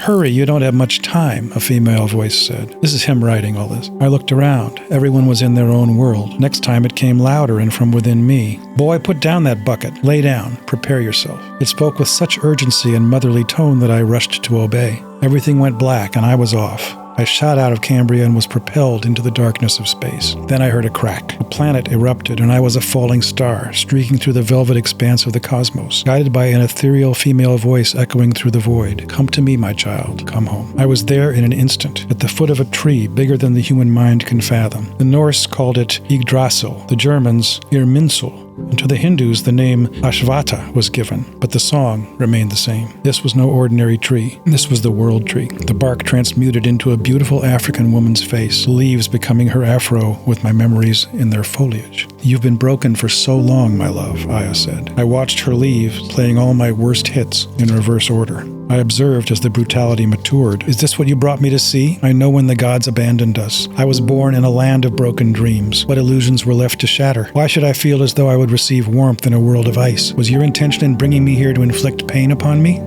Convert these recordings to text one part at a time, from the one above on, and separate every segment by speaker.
Speaker 1: Hurry, you don't have much time, a female voice said. This is him writing all this. I looked around. Everyone was in their own world. Next time it came louder and from within me. Boy, put down that bucket. Lay down. Prepare yourself. It spoke with such urgency and motherly tone that I rushed to obey. Everything went black and I was off. I shot out of Cambria and was propelled into the darkness of space. Then I heard a crack. The planet erupted, and I was a falling star, streaking through the velvet expanse of the cosmos, guided by an ethereal female voice echoing through the void. Come to me, my child. Come home. I was there in an instant, at the foot of a tree bigger than the human mind can fathom. The Norse called it Yggdrasil, the Germans Irminsul, and to the Hindus the name Ashvata was given, but the song remained the same. This was no ordinary tree. This was the world tree. The bark transmuted into a beautiful African woman's face, the leaves becoming her afro with my memories in their foliage. You've been broken for so long, my love, Aya said. I watched her leave, playing all my worst hits in reverse order. I observed as the brutality matured. Is this what you brought me to see? I know when the gods abandoned us. I was born in a land of broken dreams. What illusions were left to shatter? Why should I feel as though I would receive warmth in a world of ice? Was your intention in bringing me here to inflict pain upon me?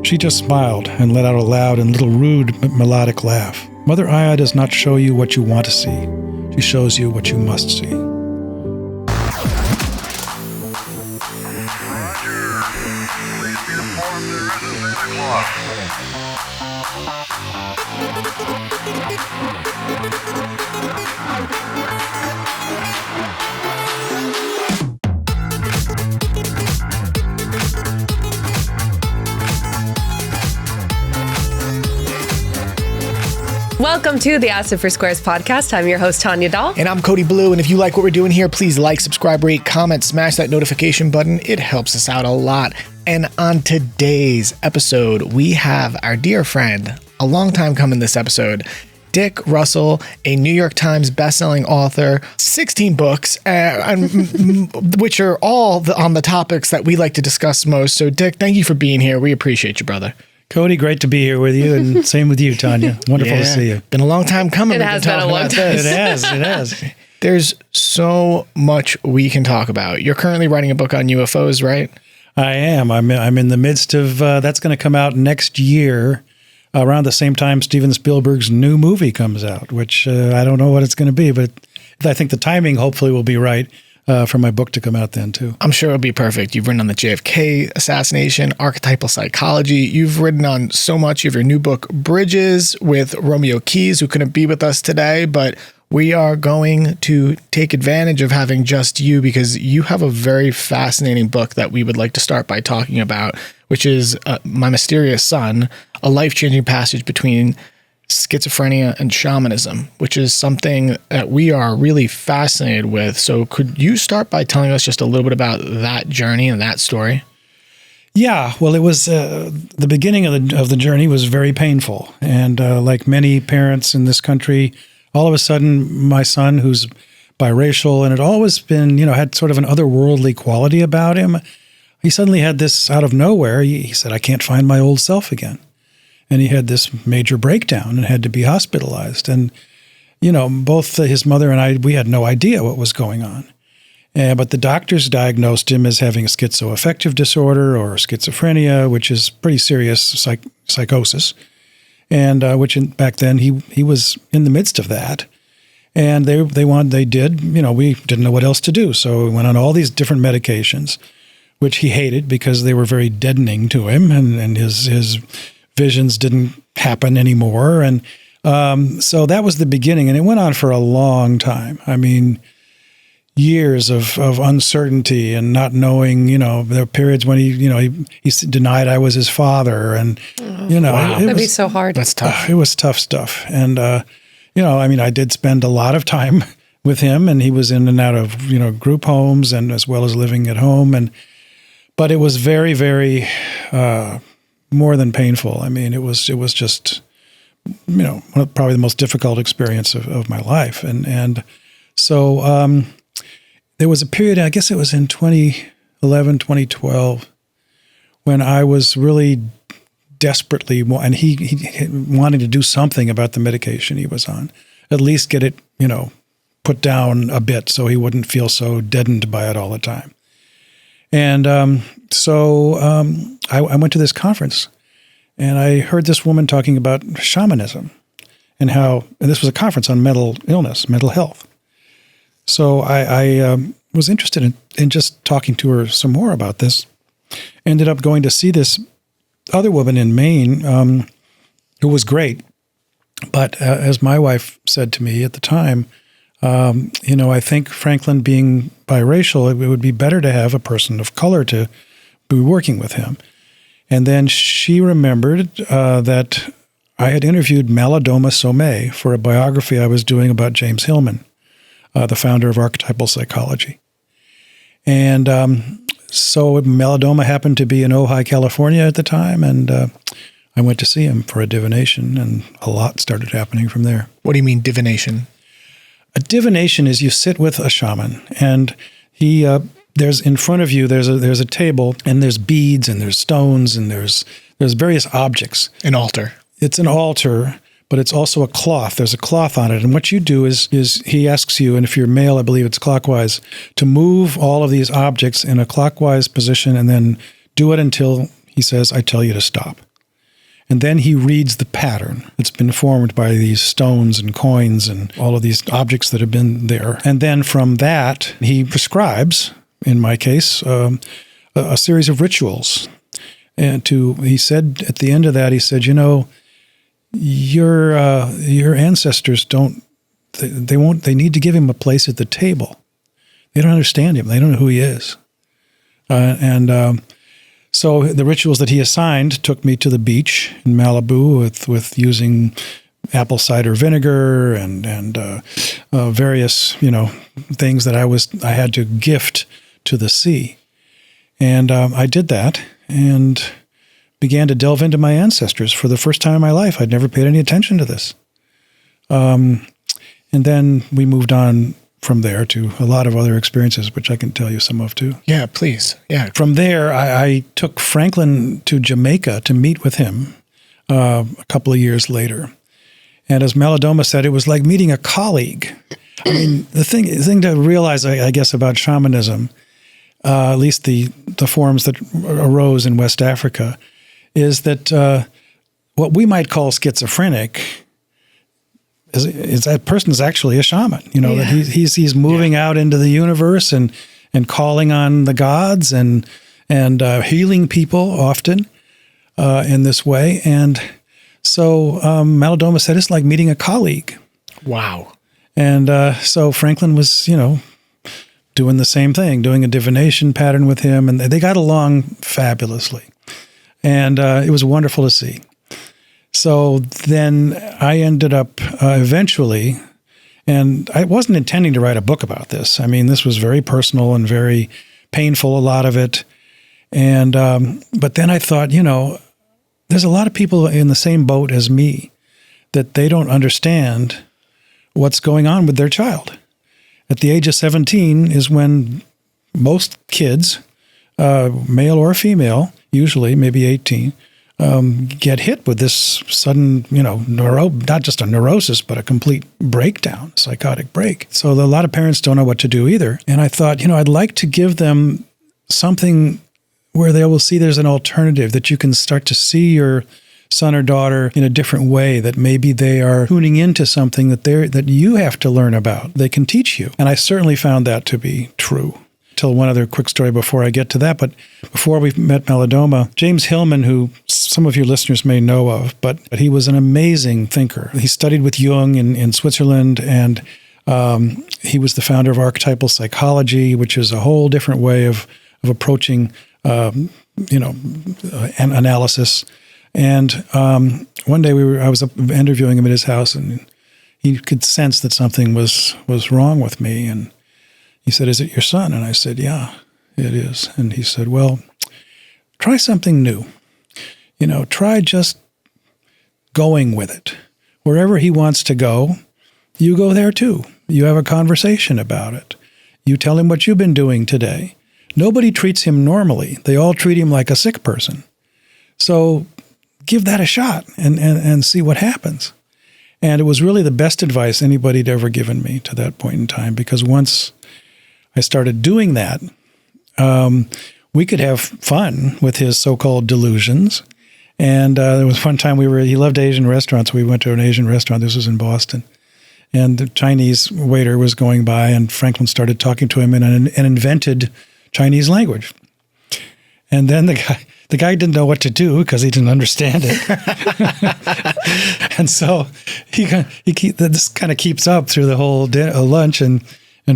Speaker 1: She just smiled and let out a loud and little rude melodic laugh. Mother Aya does not show you what you want to see. She shows you what you must see.
Speaker 2: Welcome to the Acid for Squares podcast. I'm your host, Tanya Dahl.
Speaker 3: And I'm Cody Blue. And if you like what we're doing here, please like, subscribe, rate, comment, smash that notification button. It helps us out a lot. And on today's episode, we have our dear friend, a long time coming this episode, Dick Russell, a New York Times bestselling author, 16 books, which are all on the topics that we like to discuss most. So, Dick, thank you for being here. We appreciate you, brother.
Speaker 1: Cody, great to be here with you, and same with you, Tanya. Wonderful to see you.
Speaker 3: Been a long time coming.
Speaker 2: It has been a long time.
Speaker 1: It has.
Speaker 3: There's so much we can talk about. You're currently writing a book on UFOs, right?
Speaker 1: I am. I'm in the midst of, that's going to come out next year, around the same time Steven Spielberg's new movie comes out, which I don't know what it's going to be, but I think the timing hopefully will be right. For my book to come out then, too.
Speaker 3: I'm sure it'll be perfect. You've written on the JFK assassination, archetypal psychology. You've written on so much. You have your new book, Bridges, with Romeo Keys, who couldn't be with us today, but we are going to take advantage of having just you because you have a very fascinating book that we would like to start by talking about, which is My Mysterious Son, a life-changing passage between schizophrenia and shamanism, which is something that we are really fascinated with. So could you start by telling us just a little bit about that journey and that story?
Speaker 1: Yeah, well, it was the beginning of the journey was very painful. And like many parents in this country, all of a sudden my son, who's biracial and had always been, had sort of an otherworldly quality about him, he suddenly had this out of nowhere. He said, I can't find my old self again. And he had this major breakdown and had to be hospitalized. And, both his mother and I, we had no idea what was going on. But the doctors diagnosed him as having a schizoaffective disorder or schizophrenia, which is pretty serious psychosis. And back then he was in the midst of that. And we didn't know what else to do. So we went on all these different medications, which he hated because they were very deadening to him and his visions didn't happen anymore. And so that was the beginning. And it went on for a long time. I mean, years of uncertainty and not knowing, there were periods when he denied I was his father. And,
Speaker 2: wow. That'd be so hard.
Speaker 3: That's tough.
Speaker 1: It was tough stuff. And, I did spend a lot of time with him and he was in and out of, group homes and as well as living at home. But it was very, very, more than painful. I mean, it was just, probably the most difficult experience of my life. And so there was a period, I guess it was in 2011, 2012, when I was really desperately, and he wanting to do something about the medication he was on, at least get it, put down a bit so he wouldn't feel so deadened by it all the time. And so I went to this conference, And I heard this woman talking about shamanism and this was a conference on mental illness, mental health. So I was interested in just talking to her some more about this. Ended up going to see this other woman in Maine who was great. But as my wife said to me at the time, I think Franklin being biracial, it would be better to have a person of color to be working with him. And then she remembered that I had interviewed Malidoma Somé for a biography I was doing about James Hillman, the founder of archetypal psychology. And so Malidoma happened to be in Ojai, California at the time, and I went to see him for a divination, and a lot started happening from there.
Speaker 3: What do you mean divination?
Speaker 1: A divination is you sit with a shaman, and he there's in front of you there's a table, and there's beads, and there's stones, and there's various objects.
Speaker 3: An altar.
Speaker 1: It's an altar, but it's also a cloth. There's a cloth on it, and what you do is he asks you, and if you're male, I believe it's clockwise, to move all of these objects in a clockwise position, and then do it until he says, "I tell you to stop." And then he reads the pattern that's been formed by these stones and coins and all of these objects that have been there. And then from that, he prescribes, in my case, a series of rituals. And he said at the end of that, he said, your ancestors they need to give him a place at the table. They don't understand him. They don't know who he is. So the rituals that he assigned took me to the beach in Malibu with using apple cider vinegar and various things that I had to gift to the sea, and I did that and began to delve into my ancestors for the first time in my life. I'd never paid any attention to this, and then we moved on from there to a lot of other experiences, which I can tell you some of too.
Speaker 3: Yeah, please. Yeah.
Speaker 1: From there, I took Franklin to Jamaica to meet with him a couple of years later. And as Malidoma said, it was like meeting a colleague. I mean, the thing to realize, I guess, about shamanism, at least the forms that arose in West Africa, is that what we might call schizophrenic is that person is actually a shaman, that he's moving out into the universe and calling on the gods and healing people often in this way. And so Malidoma said it's like meeting a colleague.
Speaker 3: Wow.
Speaker 1: And so Franklin was, doing the same thing, doing a divination pattern with him, and they got along fabulously. And it was wonderful to see. So then I ended up eventually, and I wasn't intending to write a book about this. I mean, this was very personal and very painful, a lot of it. And but then I thought, there's a lot of people in the same boat as me that they don't understand what's going on with their child. At the age of 17 is when most kids, male or female, usually maybe 18, get hit with this sudden, not just a neurosis, but a complete breakdown, psychotic break. So a lot of parents don't know what to do either. And I thought, I'd like to give them something where they will see there's an alternative, that you can start to see your son or daughter in a different way, that maybe they are tuning into something that you have to learn about. They can teach you. And I certainly found that to be true. Tell one other quick story before I get to that. But before we met Malidoma, James Hillman, who some of your listeners may know of, but he was an amazing thinker. He studied with Jung in Switzerland, and he was the founder of archetypal psychology, which is a whole different way of approaching analysis. And one day I was interviewing him at his house, and he could sense that something was wrong with me. And he said, "Is it your son?" And I said, "Yeah, it is." And he said, "Well, try something new. Try just going with it. Wherever he wants to go, you go there too. You have a conversation about it. You tell him what you've been doing today. Nobody treats him normally. They all treat him like a sick person. So give that a shot and see what happens." And it was really the best advice anybody had ever given me to that point in time, because once I started doing that, we could have fun with his so-called delusions, And there was one time he loved Asian restaurants. We went to an Asian restaurant. This was in Boston. And the Chinese waiter was going by, and Franklin started talking to him in an invented Chinese language. And then the guy didn't know what to do because he didn't understand it. And so this kind of keeps up through the whole lunch. And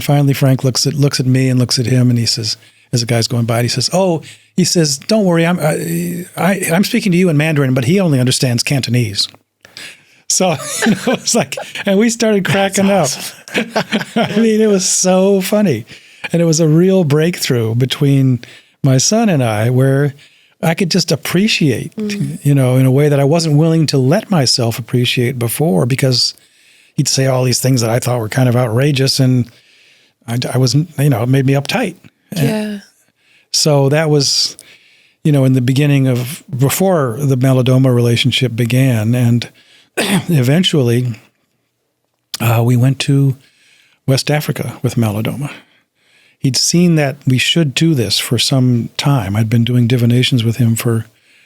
Speaker 1: finally Frank looks at me and looks at him, and he says, as the guy's going by, he says, don't worry, I'm speaking to you in Mandarin, but he only understands Cantonese. So, it's like, and we started cracking up. I mean, it was so funny. And it was a real breakthrough between my son and I, where I could just appreciate, in a way that I wasn't willing to let myself appreciate before, because he'd say all these things that I thought were kind of outrageous, and I wasn't, it made me uptight.
Speaker 2: Yeah.
Speaker 1: So that was, in the beginning before the Malidoma relationship began. And eventually we went to West Africa with Malidoma. He'd seen that we should do this for some time. I'd been doing divinations with him for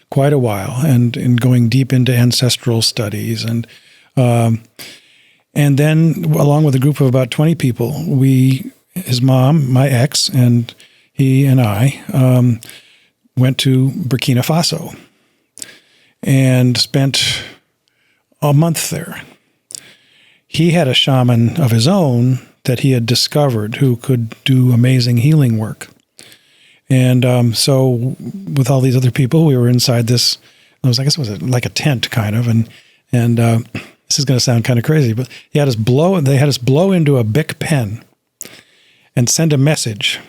Speaker 1: quite a while, and going deep into ancestral studies. And then, along with a group of about 20 people, his mom, my ex, and he and I went to Burkina Faso and spent a month there. He had a shaman of his own that he had discovered who could do amazing healing work. And so with all these other people, we were inside this, I guess it was like a tent kind of, and this is going to sound kind of crazy, but they had us blow into a Bic pen and send a message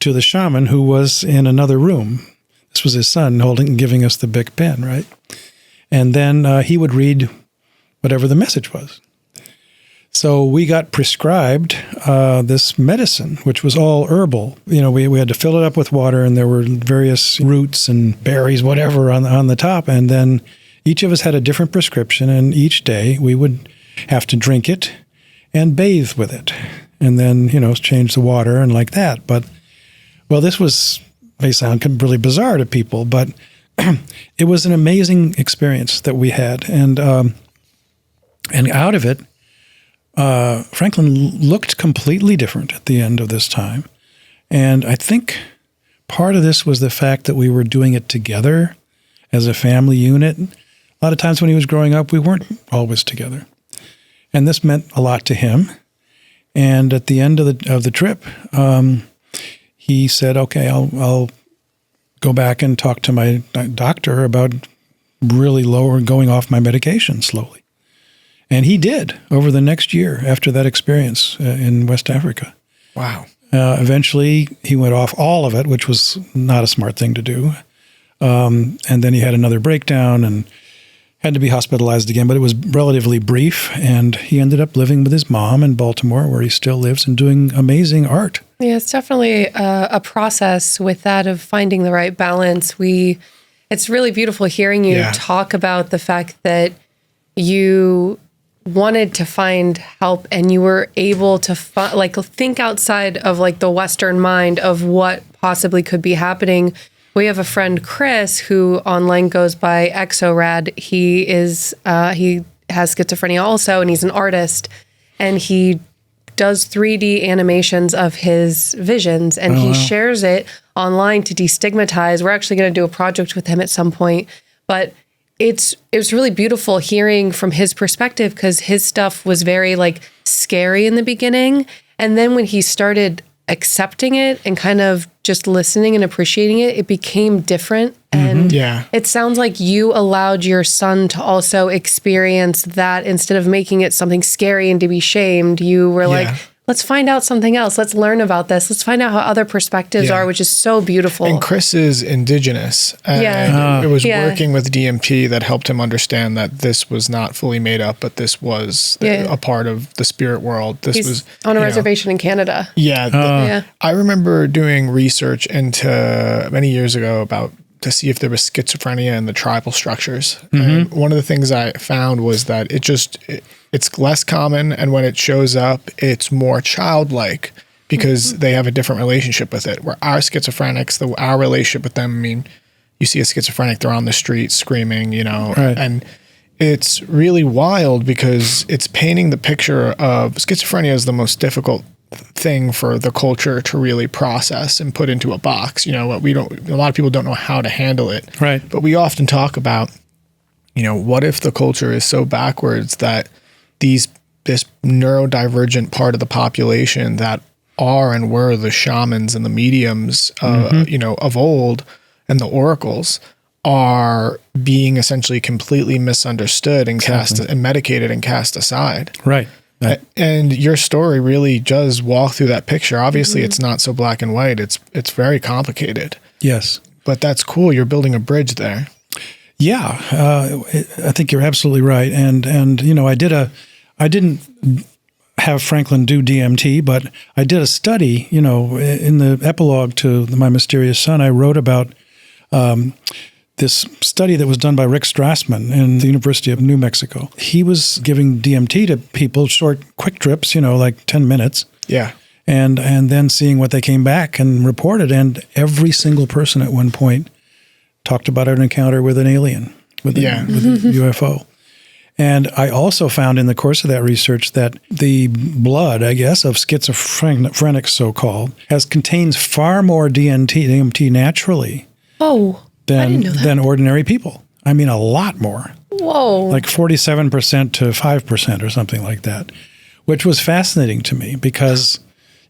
Speaker 1: to the shaman who was in another room. This was his son giving us the Bic pen, right? And then he would read whatever the message was. So we got prescribed this medicine, which was all herbal. We had to fill it up with water, and there were various roots and berries, whatever, on the top. And then each of us had a different prescription, and each day we would have to drink it and bathe with it, and then, change the water and like that. But, well, this may sound really bizarre to people, but it was an amazing experience that we had. And out of it, Franklin looked completely different at the end of this time. And I think part of this was the fact that we were doing it together as a family unit. A lot of times when he was growing up, we weren't always together. And this meant a lot to him. And at the end of the trip, he said, okay, I'll go back and talk to my doctor about really going off my medication slowly. And he did over the next year after that experience in West Africa.
Speaker 3: Wow.
Speaker 1: Eventually, he went off all of it, which was not a smart thing to do. And then he had another breakdown and had to be hospitalized again, but it was relatively brief. And he ended up living with his mom in Baltimore, where he still lives and doing amazing art.
Speaker 2: Yeah, it's definitely a process with that of finding the right balance. It's really beautiful hearing you talk about the fact that you wanted to find help, and you were able to think outside of the Western mind of what possibly could be happening. We have a friend, Chris, who online goes by Exorad. He has schizophrenia also, and he's an artist, and he does 3D animations of his visions, and he shares it online to destigmatize. We're actually going to do a project with him at some point, but it was really beautiful hearing from his perspective, because his stuff was very scary in the beginning. And then when he started accepting it and kind of just listening and appreciating it, it became different. And it sounds like you allowed your son to also experience that. Instead of making it something scary and to be shamed, you were let's find out something else. Let's learn about this. Let's find out how other perspectives are, which is so beautiful.
Speaker 3: And Chris is indigenous. And it was working with DMT that helped him understand that this was not fully made up, but this was a part of the spirit world. He's was
Speaker 2: on a reservation in Canada.
Speaker 3: I remember doing research into many years ago to see if there was schizophrenia in the tribal structures. And one of the things I found was that it's less common, and when it shows up, it's more childlike because they have a different relationship with it. Where our schizophrenics, our relationship with them, you see a schizophrenic, they're on the street screaming,
Speaker 1: Right.
Speaker 3: and it's really wild because it's painting the picture of schizophrenia as the most difficult thing for the culture to really process and put into a box. A lot of people don't know how to handle it.
Speaker 1: Right.
Speaker 3: But we often talk about, what if the culture is so backwards that this neurodivergent part of the population that are and were the shamans and the mediums, of old, and the oracles are being essentially completely misunderstood and and medicated and cast aside.
Speaker 1: Right.
Speaker 3: And your story really does walk through that picture. Obviously, it's not so black and white. It's very complicated.
Speaker 1: Yes.
Speaker 3: But that's cool. You're building a bridge there.
Speaker 1: Yeah, I think you're absolutely right. And I didn't have Franklin do DMT, but I did a study, in the epilogue to My Mysterious Son, I wrote about this study that was done by Rick Strassman in the University of New Mexico. He was giving DMT to people, short, quick trips, like 10 minutes.
Speaker 3: Yeah.
Speaker 1: And then seeing what they came back and reported. And every single person at one point talked about an encounter with an alien, with a UFO. And I also found in the course of that research that the blood, I guess, of schizophrenics, so-called, contains far more DMT naturally than ordinary people. I mean, a lot more.
Speaker 2: Whoa.
Speaker 1: Like 47% to 5% or something like that, which was fascinating to me because,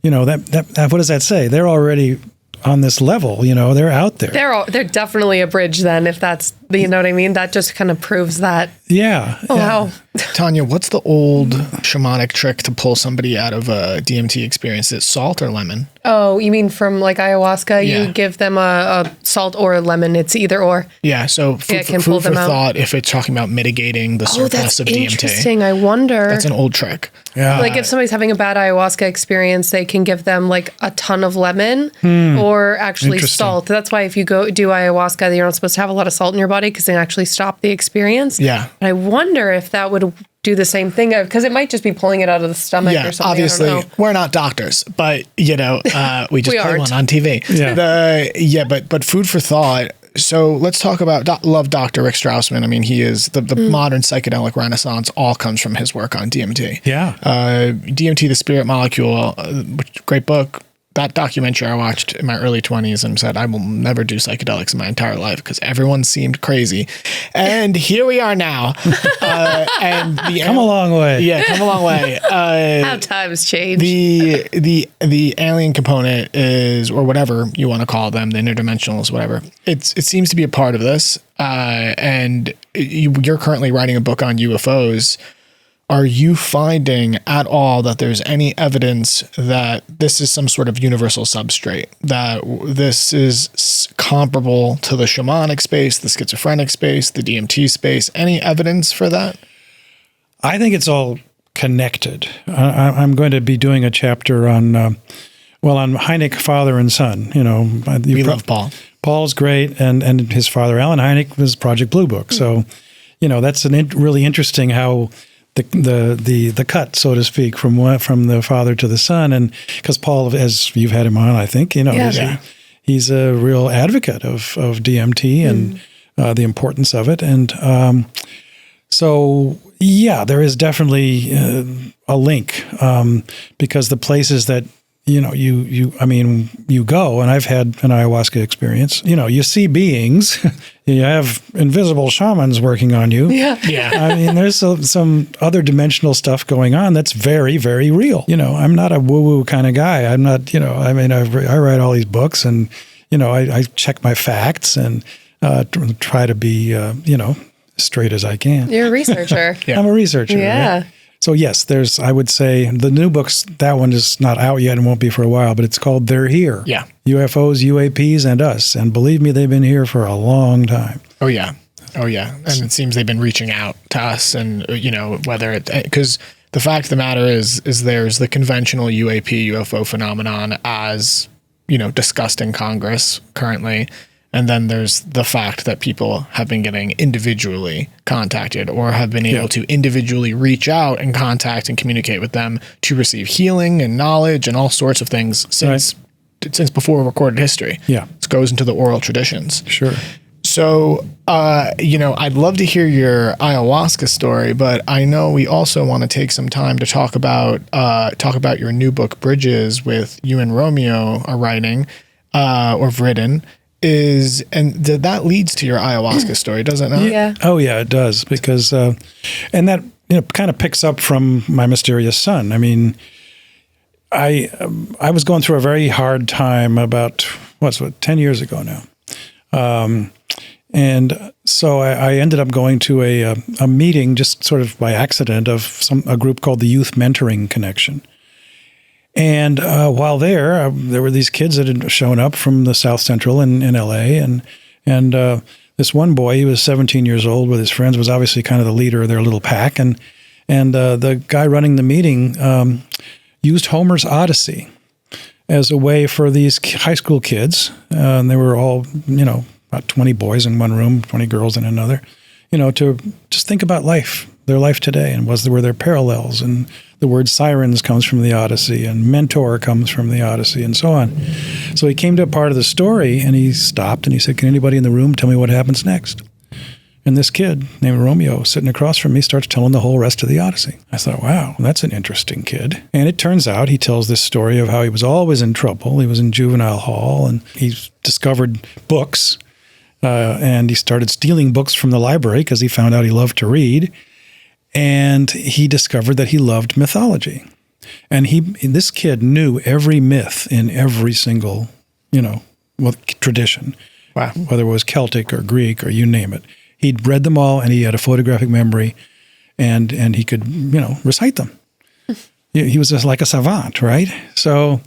Speaker 1: that what does that say? They're already on this level, they're out there.
Speaker 2: They're definitely a bridge then, if that's, what I mean? That just kind of proves that.
Speaker 1: Yeah.
Speaker 2: Oh, wow.
Speaker 3: Tanya, what's the old shamanic trick to pull somebody out of a DMT experience? Is it salt or lemon?
Speaker 2: Oh, you mean from like ayahuasca?
Speaker 3: Yeah.
Speaker 2: You give them a salt or a lemon. It's either or.
Speaker 3: Yeah, so food for thought if it's talking about mitigating the surplus of DMT.
Speaker 2: Interesting. I wonder.
Speaker 3: That's an old trick.
Speaker 1: Yeah.
Speaker 2: Like if somebody's having a bad ayahuasca experience, they can give them like a ton of lemon or actually salt. That's why if you go do ayahuasca, you're not supposed to have a lot of salt in your body because they actually stop the experience.
Speaker 3: Yeah.
Speaker 2: And I wonder if that would do the same thing because it might just be pulling it out of the stomach or something.
Speaker 3: Obviously, we're not doctors, but we just play one on TV.
Speaker 1: Yeah.
Speaker 3: But food for thought. So let's talk about love Dr. Rick Strassman. I mean, he is the modern psychedelic renaissance. All comes from his work on DMT.
Speaker 1: Yeah.
Speaker 3: DMT, the spirit molecule, great book. That documentary I watched in my early 20s and said, I will never do psychedelics in my entire life because everyone seemed crazy. And here we are now.
Speaker 1: Come a long way.
Speaker 3: Yeah, come a long way.
Speaker 2: How times change.
Speaker 3: The alien component is, or whatever you want to call them, the interdimensionals, whatever. It seems to be a part of this. And you're currently writing a book on UFOs. Are you finding at all that there's any evidence that this is some sort of universal substrate, that this is comparable to the shamanic space, the schizophrenic space, the DMT space? Any evidence for that?
Speaker 1: I think it's all connected. I'm going to be doing a chapter on Hynek, father and son.
Speaker 3: We love Paul.
Speaker 1: Paul's great, and his father, Alan Hynek, was Project Blue Book. So, that's really interesting how the cut, so to speak, from the father to the son, and because Paul, as you've had him on, I think he's a real advocate of DMT and the importance of it, and so there is definitely a link because the places that you go, and I've had an ayahuasca experience. You see beings, you have invisible shamans working on you.
Speaker 3: Yeah.
Speaker 1: I mean, there's some other dimensional stuff going on that's very, very real. I'm not a woo-woo kind of guy. I'm not, I write all these books and, I check my facts and try to be, straight as I can.
Speaker 2: You're a researcher.
Speaker 1: I'm a researcher.
Speaker 2: Yeah.
Speaker 1: Right? So yes, I would say the new books, that one is not out yet and won't be for a while, but it's called They're Here.
Speaker 3: Yeah.
Speaker 1: UFOs, UAPs, and us. And believe me, they've been here for a long time.
Speaker 3: Oh, yeah. And it seems they've been reaching out to us and, whether because the fact of the matter is there's the conventional UAP, UFO phenomenon as, discussed in Congress currently. And then there's the fact that people have been getting individually contacted or have been able to individually reach out and contact and communicate with them to receive healing and knowledge and all sorts of things since before recorded history.
Speaker 1: Yeah.
Speaker 3: It goes into the oral traditions.
Speaker 1: Sure.
Speaker 3: So, I'd love to hear your ayahuasca story, but I know we also want to take some time to talk about your new book, Bridges, with you and Romeo are writing, or have written. That leads to your ayahuasca story, does it not?
Speaker 2: Yeah.
Speaker 1: Oh yeah, it does, because and that kind of picks up from my mysterious son. I mean, I was going through a very hard time about 10 years ago now, and so I ended up going to a meeting just sort of by accident of a group called the Youth Mentoring Connection. And while there were these kids that had shown up from the South Central in LA, and this one boy, he was 17 years old with his friends, was obviously kind of the leader of their little pack, and the guy running the meeting used Homer's Odyssey as a way for these high school kids, and they were all, about 20 boys in one room, 20 girls in another, to just think about their life today, and were there parallels, and the word sirens comes from the Odyssey, and mentor comes from the Odyssey, and so on. So he came to a part of the story, and he stopped, and he said, "Can anybody in the room tell me what happens next?" And this kid named Romeo, sitting across from me, starts telling the whole rest of the Odyssey. I thought, wow, that's an interesting kid. And it turns out he tells this story of how he was always in trouble. He was in juvenile hall, and he discovered books, and he started stealing books from the library because he found out he loved to read. And he discovered that he loved mythology. And this kid knew every myth in every single, tradition.
Speaker 3: Wow.
Speaker 1: Whether it was Celtic or Greek or you name it. He'd read them all, and he had a photographic memory, and he could, recite them. He was just like a savant, right? So,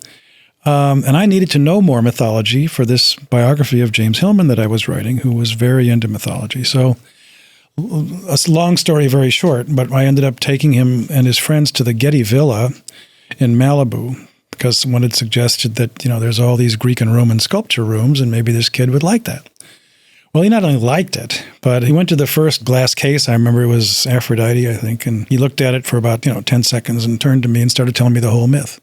Speaker 1: and I needed to know more mythology for this biography of James Hillman that I was writing, who was very into mythology. So, a long story, very short, but I ended up taking him and his friends to the Getty Villa in Malibu because someone had suggested that, there's all these Greek and Roman sculpture rooms, and maybe this kid would like that. Well, he not only liked it, but he went to the first glass case. I remember it was Aphrodite, I think, and he looked at it for about, 10 seconds and turned to me and started telling me the whole myth.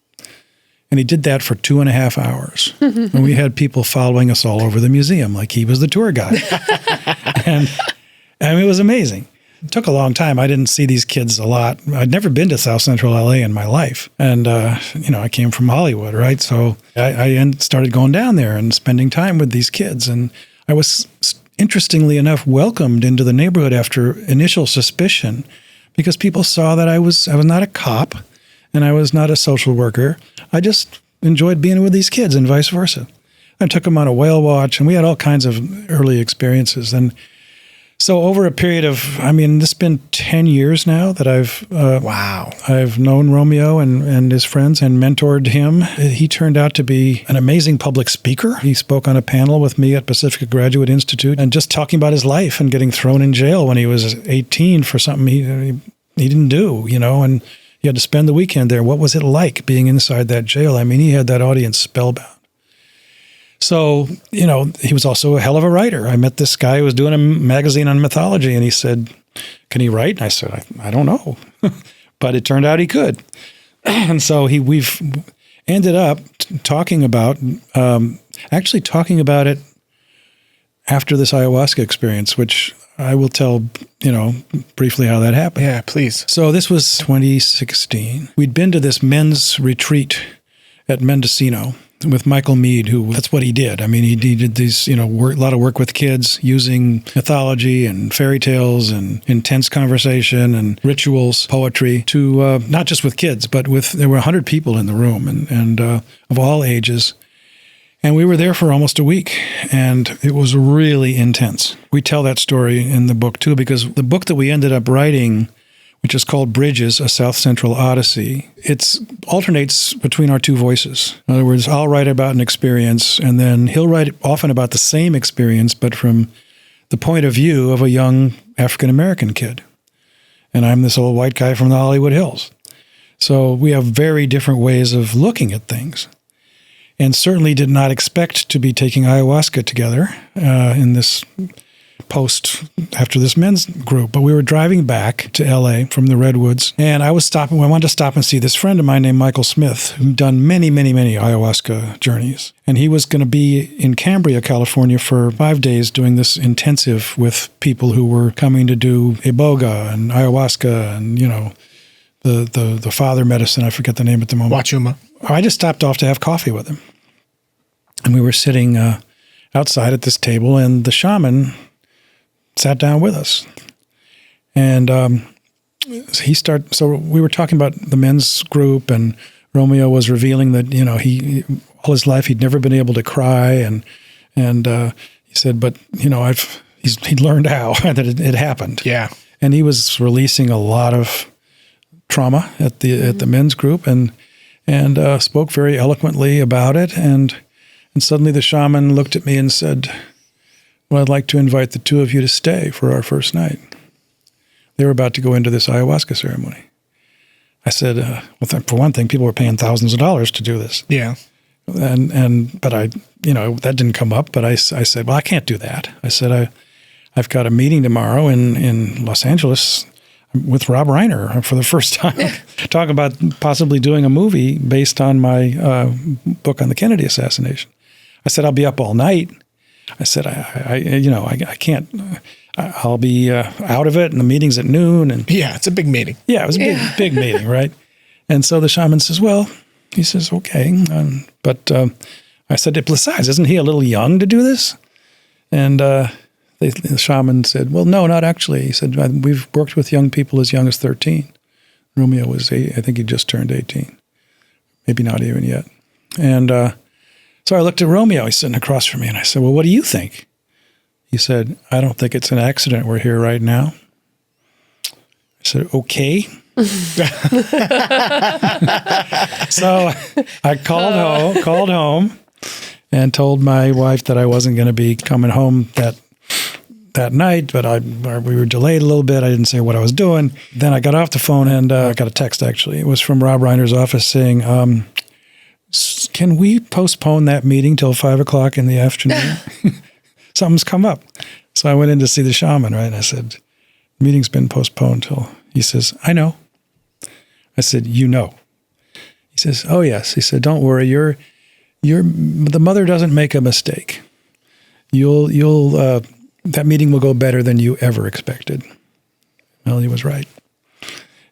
Speaker 1: And he did that for 2.5 hours. And we had people following us all over the museum like he was the tour guide. And it was amazing. It took a long time. I didn't see these kids a lot. I'd never been to South Central LA in my life. And, I came from Hollywood, right? So I started going down there and spending time with these kids. And I was, interestingly enough, welcomed into the neighborhood after initial suspicion because people saw that I was not a cop and I was not a social worker. I just enjoyed being with these kids and vice versa. I took them on a whale watch, and we had all kinds of early experiences. And so over a period of, this has been 10 years now that I've known Romeo and his friends and mentored him. He turned out to be an amazing public speaker. He spoke on a panel with me at Pacifica Graduate Institute and just talking about his life and getting thrown in jail when he was 18 for something he didn't do, and he had to spend the weekend there. What was it like being inside that jail? He had that audience spellbound. So, he was also a hell of a writer. I met this guy who was doing a magazine on mythology, and he said, "Can he write?" And I said, I don't know. But it turned out he could. And so we've ended up talking about it after this ayahuasca experience, which I will tell, briefly how that happened.
Speaker 3: Yeah, please.
Speaker 1: So this was 2016. We'd been to this men's retreat at Mendocino with Michael Mead, that's what he did. He did these, a lot of work with kids using mythology and fairy tales and intense conversation and rituals, poetry to, not just with kids, but there were 100 people in the room and of all ages. And we were there for almost a week, and it was really intense. We tell that story in the book, too, because the book that we ended up writing, which is called Bridges, A South Central Odyssey, it alternates between our two voices. In other words, I'll write about an experience, and then he'll write often about the same experience, but from the point of view of a young African-American kid. And I'm this old white guy from the Hollywood Hills. So we have very different ways of looking at things. And certainly did not expect to be taking ayahuasca together in this post after this men's group, but we were driving back to LA from the Redwoods, and I wanted to stop and see this friend of mine named Michael Smith, who'd done many, many, many ayahuasca journeys. And he was going to be in Cambria, California for 5 days doing this intensive with people who were coming to do iboga and ayahuasca and, the father medicine. I forget the name at the moment.
Speaker 3: Wachuma.
Speaker 1: I just stopped off to have coffee with him. And we were sitting outside at this table, and the shaman sat down with us. And so we were talking about the men's group, and Romeo was revealing that, he all his life he'd never been able to cry, and he said, but he'd learned how that it happened.
Speaker 3: Yeah.
Speaker 1: And he was releasing a lot of trauma at the men's group, and spoke very eloquently about it, and suddenly the shaman looked at me and said, well, I'd like to invite the two of you to stay for our first night. They were about to go into this ayahuasca ceremony. I said, well, for one thing, people were paying thousands of dollars to do this.
Speaker 3: Yeah.
Speaker 1: But I, that didn't come up, but I said, well, I can't do that. I said, I've got a meeting tomorrow in Los Angeles with Rob Reiner for the first time, talk about possibly doing a movie based on my book on the Kennedy assassination. I said, I'll be up all night. I said, I can't, I'll be out of it, and the meeting's at noon. And
Speaker 3: yeah, it's a big meeting.
Speaker 1: Yeah, it was a big meeting, right? And so the shaman says, well, he says, okay. But I said, besides, isn't he a little young to do this? And the shaman said, well, no, not actually. He said, we've worked with young people as young as 13. Romeo was 8. I think he just turned 18. Maybe not even yet. And so I looked at Romeo. He's sitting across from me, and I said, well, what do you think? He said, I don't think it's an accident we're here right now. I said, okay. So I called home and told my wife that I wasn't going to be coming home that night, but we were delayed a little bit. I didn't say what I was doing. Then I got off the phone, and I got a text, actually. It was from Rob Reiner's office saying, can we postpone that meeting till 5 o'clock in the afternoon? Something's come up. So I went in to see the shaman, right? And I said, the meeting's been postponed till, he says, I know. I said, you know. He says, oh yes. He said, don't worry, the mother doesn't make a mistake. That meeting will go better than you ever expected. Well, he was right.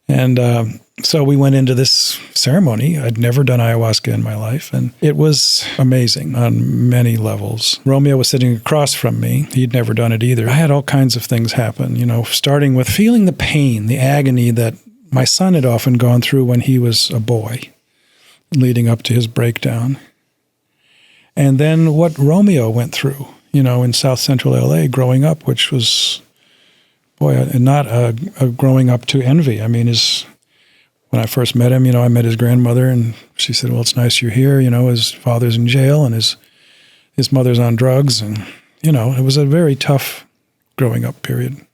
Speaker 1: And so we went into this ceremony. I'd never done ayahuasca in my life, and it was amazing on many levels. Romeo was sitting across from me. He'd never done it either. I had all kinds of things happen, starting with feeling the pain, the agony that my son had often gone through when he was a boy, leading up to his breakdown. And then what Romeo went through, in South Central LA growing up, which was, not a growing up to envy. I mean, when I first met him, I met his grandmother, and she said, well, it's nice you're here. His father's in jail, and his mother's on drugs. And, it was a very tough growing up period.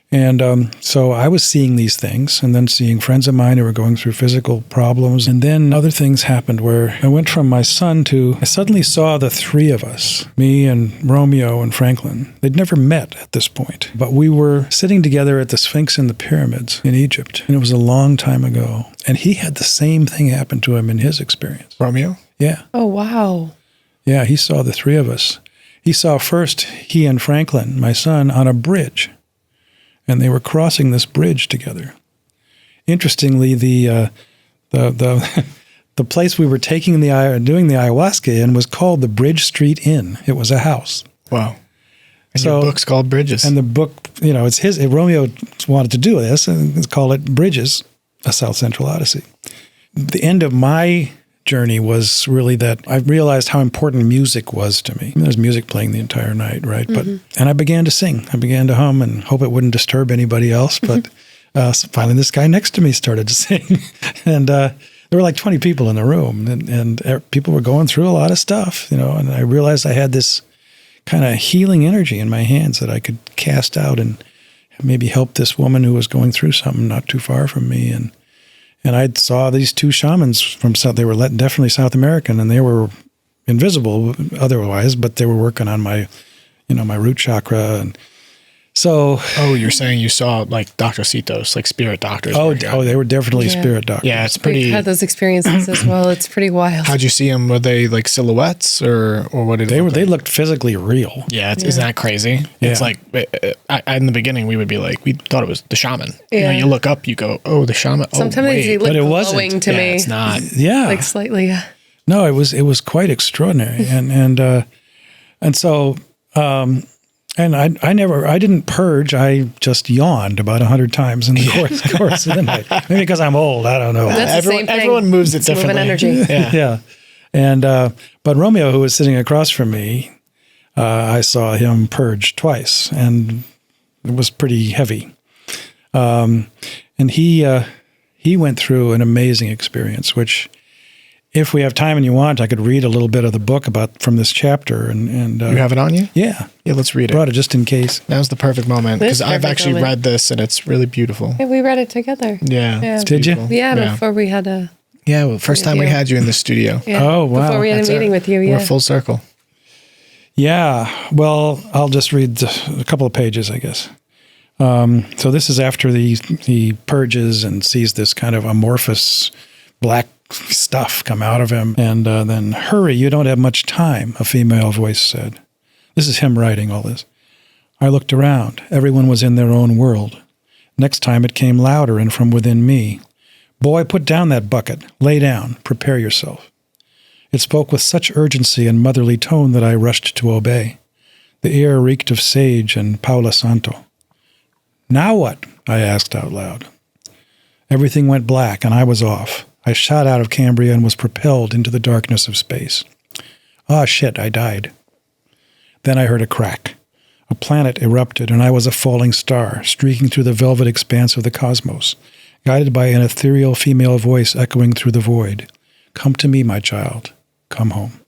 Speaker 1: And so I was seeing these things, and then seeing friends of mine who were going through physical problems. And then other things happened where I went from my son to, I suddenly saw the three of us, me and Romeo and Franklin. They'd never met at this point, but we were sitting together at the Sphinx in the pyramids in Egypt. And it was a long time ago. And he had the same thing happen to him in his experience.
Speaker 3: Romeo?
Speaker 1: Yeah.
Speaker 2: Oh, wow.
Speaker 1: Yeah, he saw the three of us. He saw first he and Franklin, my son, on a bridge. And they were crossing this bridge together. Interestingly, the place we were doing the ayahuasca in was called the Bridge Street Inn. It was a house.
Speaker 3: Wow. And your book's called Bridges.
Speaker 1: And the book, it's his. Romeo wanted to do this, and call it Bridges, a South Central Odyssey. The end of my journey was really that I realized how important music was to me. There's music playing the entire night, right? Mm-hmm. And I began to sing. I began to hum and hope it wouldn't disturb anybody else. But finally, this guy next to me started to sing. And there were like 20 people in the room. And people were going through a lot of stuff, And I realized I had this kind of healing energy in my hands that I could cast out and maybe help this woman who was going through something not too far from me. And I saw these two shamans they were definitely South American, and they were invisible otherwise, but they were working on my, my root chakra. And so...
Speaker 3: Oh, you're saying you saw like Dr. Citos, like spirit doctors.
Speaker 1: Oh, they were definitely spirit doctors.
Speaker 3: Yeah, it's pretty...
Speaker 2: We've had those experiences as well. It's pretty wild.
Speaker 3: How'd you see them? Were they like silhouettes or what did
Speaker 1: they looked physically real.
Speaker 3: Yeah, isn't that crazy?
Speaker 1: Yeah.
Speaker 3: It's like, in the beginning, we would be like, we thought it was the shaman.
Speaker 2: Yeah.
Speaker 3: You look up, you go, oh, the shaman.
Speaker 2: Sometimes they look glowing to me.
Speaker 3: It's not.
Speaker 1: Yeah.
Speaker 2: Like slightly, yeah.
Speaker 1: No, it was quite extraordinary. And so... And I didn't purge. I just yawned about 100 times in the course of the night. Maybe because I'm old. I don't know.
Speaker 2: That's the same thing.
Speaker 3: Everyone moves it differently.
Speaker 2: Moving energy.
Speaker 1: Yeah. And, but Romeo, who was sitting across from me, I saw him purge twice, and it was pretty heavy. And he went through an amazing experience, which, if we have time and you want, I could read a little bit of the book from this chapter. And
Speaker 3: you have it on you?
Speaker 1: Yeah.
Speaker 3: Yeah, let's read it.
Speaker 1: Brought it just in case.
Speaker 3: Now's the perfect moment, because I've actually read this, and it's really beautiful.
Speaker 2: Yeah, we read it together.
Speaker 3: Yeah.
Speaker 1: Did you?
Speaker 2: Yeah, before we had a...
Speaker 3: Yeah, well, first time we had you in the studio.
Speaker 2: Yeah.
Speaker 1: Oh, wow.
Speaker 2: Before we had a meeting with you, yeah.
Speaker 3: We're full circle.
Speaker 1: Yeah. Well, I'll just read a couple of pages, I guess. So this is after he purges and sees this kind of amorphous black stuff come out of him. And then, "Hurry, you don't have much time," a female voice said. This is him writing all this. I looked around. Everyone was in their own world. Next time it came louder and from within me. "Boy, put down that bucket. Lay down. Prepare yourself." It spoke with such urgency and motherly tone that I rushed to obey. The air reeked of sage and Paula Santo. "Now what?" I asked out loud. Everything went black and I was off. I shot out of Cambria and was propelled into the darkness of space. Ah, shit, I died. Then I heard a crack. A planet erupted, and I was a falling star, streaking through the velvet expanse of the cosmos, guided by an ethereal female voice echoing through the void. "Come to me, my child. Come home."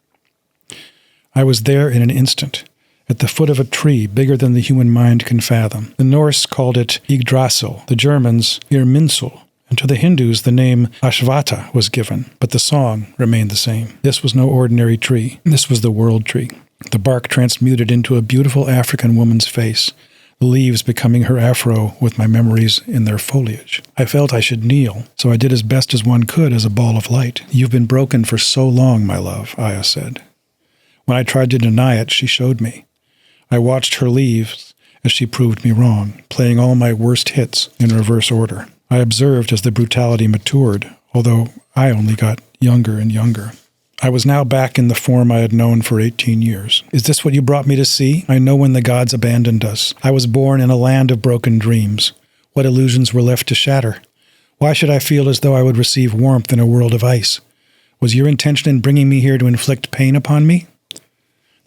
Speaker 1: I was there in an instant, at the foot of a tree bigger than the human mind can fathom. The Norse called it Yggdrasil, the Germans Irminsul, and to the Hindus the name Ashvata was given, but the song remained the same. This was no ordinary tree. This was the world tree. The bark transmuted into a beautiful African woman's face, the leaves becoming her afro with my memories in their foliage. I felt I should kneel, so I did as best as one could as a ball of light. "You've been broken for so long, my love," Aya said. When I tried to deny it, she showed me. I watched her leaves as she proved me wrong, playing all my worst hits in reverse order. I observed as the brutality matured, although I only got younger and younger. I was now back in the form I had known for 18 years. "Is this what you brought me to see? I know when the gods abandoned us. I was born in a land of broken dreams. What illusions were left to shatter? Why should I feel as though I would receive warmth in a world of ice? Was your intention in bringing me here to inflict pain upon me?"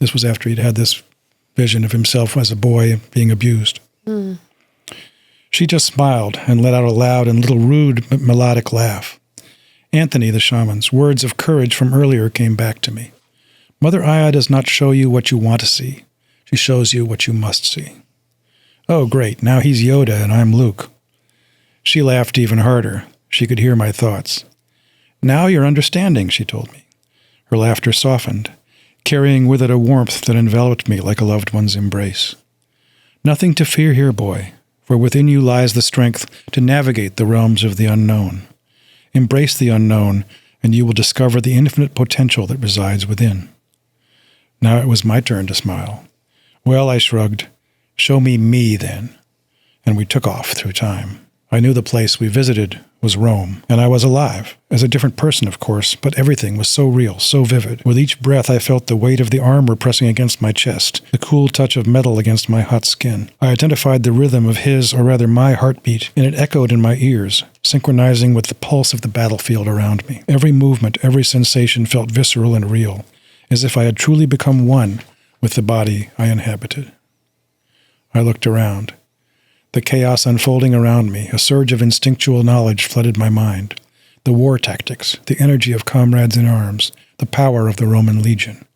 Speaker 1: This was after he'd had this vision of himself as a boy being abused. She just smiled and let out a loud and little rude melodic laugh. Anthony, the shaman's words of courage from earlier came back to me. "Mother Aya does not show you what you want to see. She shows you what you must see." Oh, great. Now he's Yoda and I'm Luke. She laughed even harder. She could hear my thoughts. "Now you're understanding," she told me. Her laughter softened, carrying with it a warmth that enveloped me like a loved one's embrace. "Nothing to fear here, boy, for within you lies the strength to navigate the realms of the unknown. Embrace the unknown, and you will discover the infinite potential that resides within." Now it was my turn to smile. "Well," I shrugged, "show me, then." And we took off through time. I knew the place we visited was Rome, and I was alive, as a different person, of course, but everything was so real, so vivid. With each breath I felt the weight of the armor pressing against my chest, the cool touch of metal against my hot skin. I identified the rhythm of his, or rather my, heartbeat, and it echoed in my ears, synchronizing with the pulse of the battlefield around me. Every movement, every sensation felt visceral and real, as if I had truly become one with the body I inhabited. I looked around. The chaos unfolding around me, a surge of instinctual knowledge flooded my mind. The war tactics, the energy of comrades in arms, the power of the Roman legion.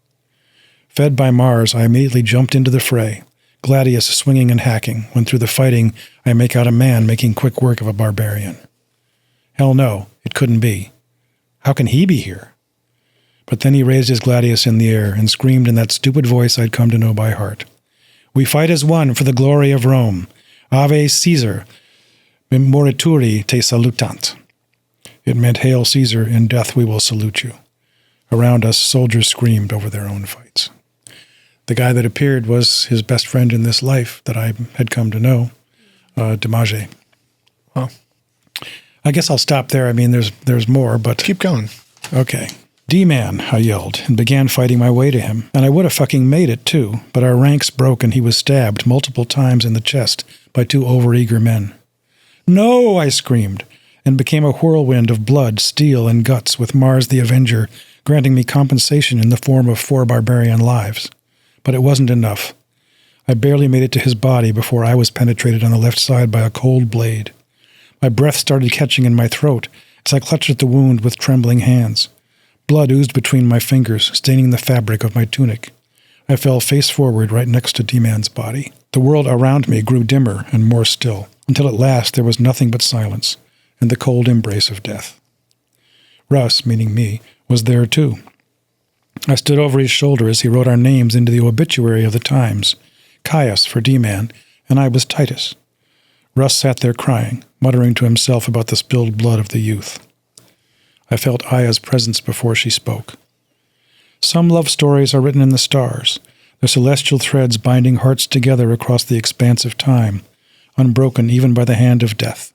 Speaker 1: Fed by Mars, I immediately jumped into the fray, Gladius swinging and hacking, when through the fighting I make out a man making quick work of a barbarian. Hell no, it couldn't be. How can he be here? But then he raised his Gladius in the air and screamed in that stupid voice I'd come to know by heart. We fight as one for the glory of Rome. Ave Caesar, morituri te salutant. It meant, Hail Caesar, in death we will salute you. Around us, soldiers screamed over their own fights. The guy that appeared was his best friend in this life that I had come to know, Dimage.
Speaker 3: Oh.
Speaker 1: I guess I'll stop there. I mean, there's more, but...
Speaker 3: Keep going.
Speaker 1: Okay. D-Man, I yelled, and began fighting my way to him. And I would have fucking made it, too, but our ranks broke and he was stabbed multiple times in the chest by 2 overeager men. No, I screamed, and became a whirlwind of blood, steel, and guts with Mars the Avenger granting me compensation in the form of 4 barbarian lives. But it wasn't enough. I barely made it to his body before I was penetrated on the left side by a cold blade. My breath started catching in my throat as I clutched at the wound with trembling hands. Blood oozed between my fingers, staining the fabric of my tunic. I fell face forward right next to D-Man's body. The world around me grew dimmer and more still, until at last there was nothing but silence and the cold embrace of death. Russ, meaning me, was there too. I stood over his shoulder as he wrote our names into the obituary of the Times, Caius for D-Man, and I was Titus. Russ sat there crying, muttering to himself about the spilled blood of the youth. I felt Aya's presence before she spoke. Some love stories are written in the stars, their celestial threads binding hearts together across the expanse of time, unbroken even by the hand of death.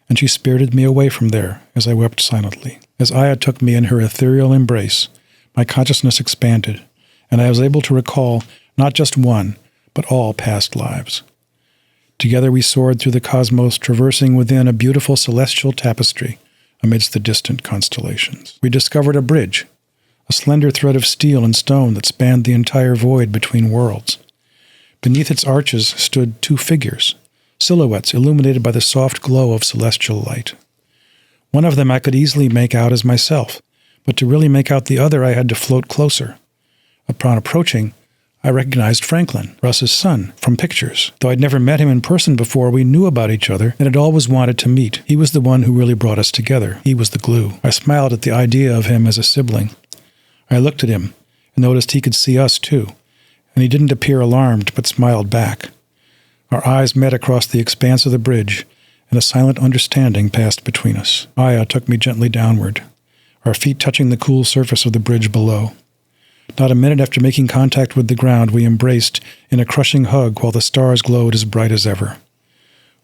Speaker 1: And she spirited me away from there as I wept silently. As Aya took me in her ethereal embrace, my consciousness expanded, and I was able to recall not just one, but all past lives. Together we soared through the cosmos, traversing within a beautiful celestial tapestry amidst the distant constellations. We discovered a bridge, a slender thread of steel and stone that spanned the entire void between worlds. Beneath its arches stood 2 figures, silhouettes illuminated by the soft glow of celestial light. One of them I could easily make out as myself, but to really make out the other I had to float closer. Upon approaching, I recognized Franklin, Russ's son, from pictures. Though I'd never met him in person before, we knew about each other and had always wanted to meet. He was the one who really brought us together. He was the glue. I smiled at the idea of him as a sibling. I looked at him and noticed he could see us too, and he didn't appear alarmed but smiled back. Our eyes met across the expanse of the bridge, and a silent understanding passed between us. Aya took me gently downward, our feet touching the cool surface of the bridge below. Not a minute after making contact with the ground, we embraced in a crushing hug while the stars glowed as bright as ever.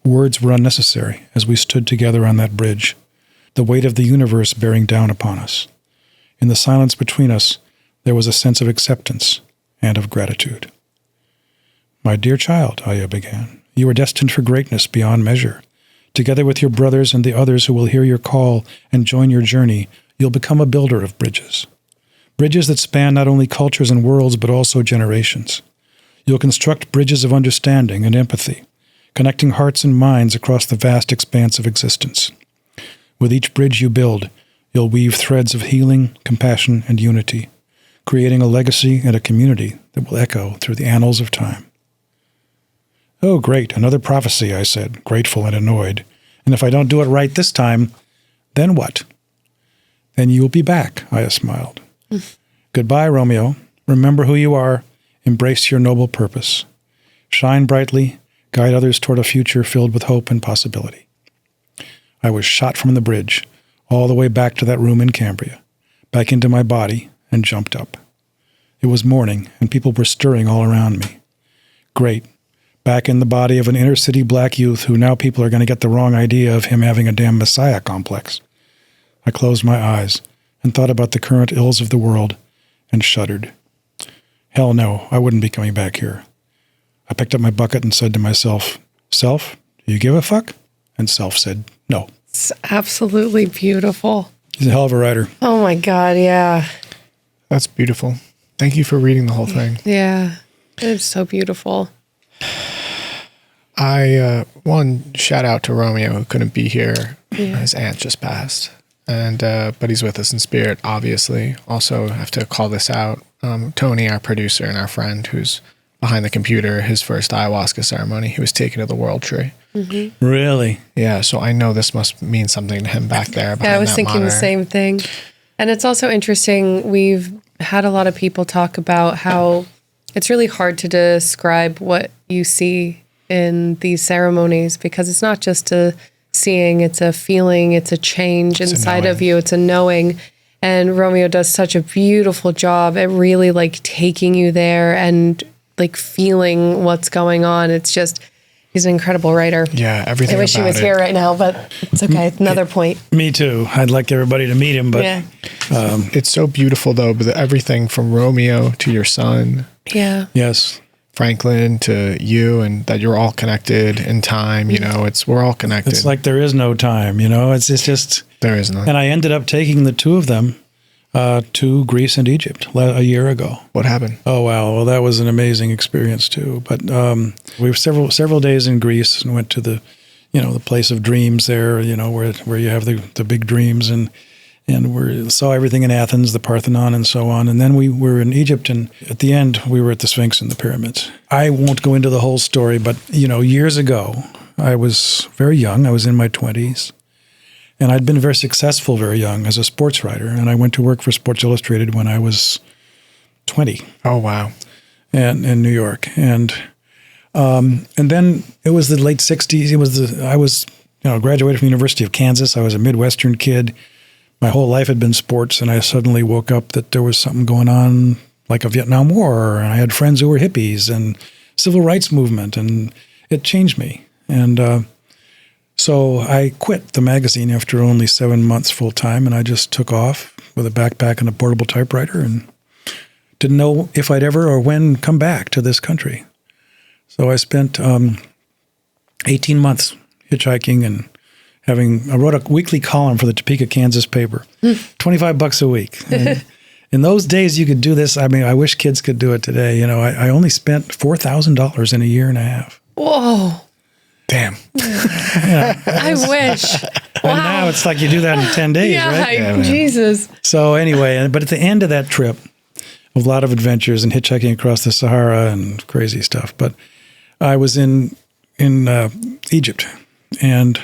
Speaker 1: Words were unnecessary as we stood together on that bridge, the weight of the universe bearing down upon us. In the silence between us, there was a sense of acceptance and of gratitude. My dear child, Aya began, you are destined for greatness beyond measure. Together with your brothers and the others who will hear your call and join your journey, you'll become a builder of bridges. Bridges that span not only cultures and worlds, but also generations. You'll construct bridges of understanding and empathy, connecting hearts and minds across the vast expanse of existence. With each bridge you build, you'll weave threads of healing, compassion, and unity, creating a legacy and a community that will echo through the annals of time. Oh, great, another prophecy, I said, grateful and annoyed. And if I don't do it right this time, then what? Then you will be back, Aya smiled. Goodbye, Romeo. Remember who you are. Embrace your noble purpose. Shine brightly. Guide others toward a future filled with hope and possibility. I was shot from the bridge, all the way back to that room in Cambria, back into my body, and jumped up. It was morning, and people were stirring all around me. Great. Back in the body of an inner-city black youth who now people are going to get the wrong idea of him having a damn messiah complex. I closed my eyes and thought about the current ills of the world, and shuddered. Hell no, I wouldn't be coming back here. I picked up my bucket and said to myself, Self, do you give a fuck? And Self said, no.
Speaker 2: It's absolutely beautiful.
Speaker 1: He's a hell of a writer.
Speaker 2: Oh my God, yeah.
Speaker 3: That's beautiful. Thank you for reading the whole thing.
Speaker 2: Yeah, it's so beautiful.
Speaker 3: One shout out to Romeo who couldn't be here. Yeah. His aunt just passed. But he's with us in spirit, obviously. Also, I have to call this out. Tony, our producer and our friend who's behind the computer, his first ayahuasca ceremony, he was taken to the World Tree.
Speaker 2: Mm-hmm.
Speaker 1: Really?
Speaker 3: Yeah, so I know this must mean something to him back there.
Speaker 2: Yeah, I was thinking the same thing. And it's also interesting, we've had a lot of people talk about how it's really hard to describe what you see in these ceremonies because it's not just a seeing, it's a feeling, it's a change inside of you, it's a knowing. And Romeo does such a beautiful job at really like taking you there and like feeling what's going on. It's just, he's an incredible writer.
Speaker 3: Yeah, everything.
Speaker 2: I wish he was here right now, but it's okay. Another point.
Speaker 1: Me too. I'd like everybody to meet him, but
Speaker 3: it's so beautiful though. But everything from Romeo to your son,
Speaker 1: yes,
Speaker 3: Franklin to you, and that you're all connected in time. You know, we're all connected.
Speaker 1: It's like there is no time. You know, it's just
Speaker 3: there is none.
Speaker 1: And I ended up taking the two of them to Greece and Egypt a year ago.
Speaker 3: What happened?
Speaker 1: Oh, wow. Well, that was an amazing experience too. But we were several days in Greece and went to the place of dreams there, where you have the big dreams, and we saw everything in Athens, the Parthenon and so on. And then we were in Egypt, and at the end we were at the Sphinx and the pyramids. I won't go into the whole story, but years ago, I was very young. I was in my 20s. And I'd been very successful very young as a sports writer, and I went to work for Sports Illustrated when I was 20.
Speaker 3: Oh, wow.
Speaker 1: And in New York. And then it was the late 60s. I was graduated from the University of Kansas. I was a Midwestern kid. My whole life had been sports, and I suddenly woke up that there was something going on like a Vietnam War, and I had friends who were hippies and civil rights movement, and it changed me. And so I quit the magazine after only 7 months full time, and I just took off with a backpack and a portable typewriter and didn't know if I'd ever or when come back to this country. So I spent 18 months hitchhiking and I wrote a weekly column for the Topeka, Kansas paper, $25 a week. And in those days, you could do this. I mean, I wish kids could do it today. I only spent $4,000 in a year and a half.
Speaker 2: Whoa.
Speaker 3: Damn.
Speaker 2: I wish.
Speaker 1: Wow. And now it's like you do that in 10 days, right?
Speaker 2: Yeah, Jesus.
Speaker 1: So anyway, but at the end of that trip, a lot of adventures and hitchhiking across the Sahara and crazy stuff. But I was in Egypt, and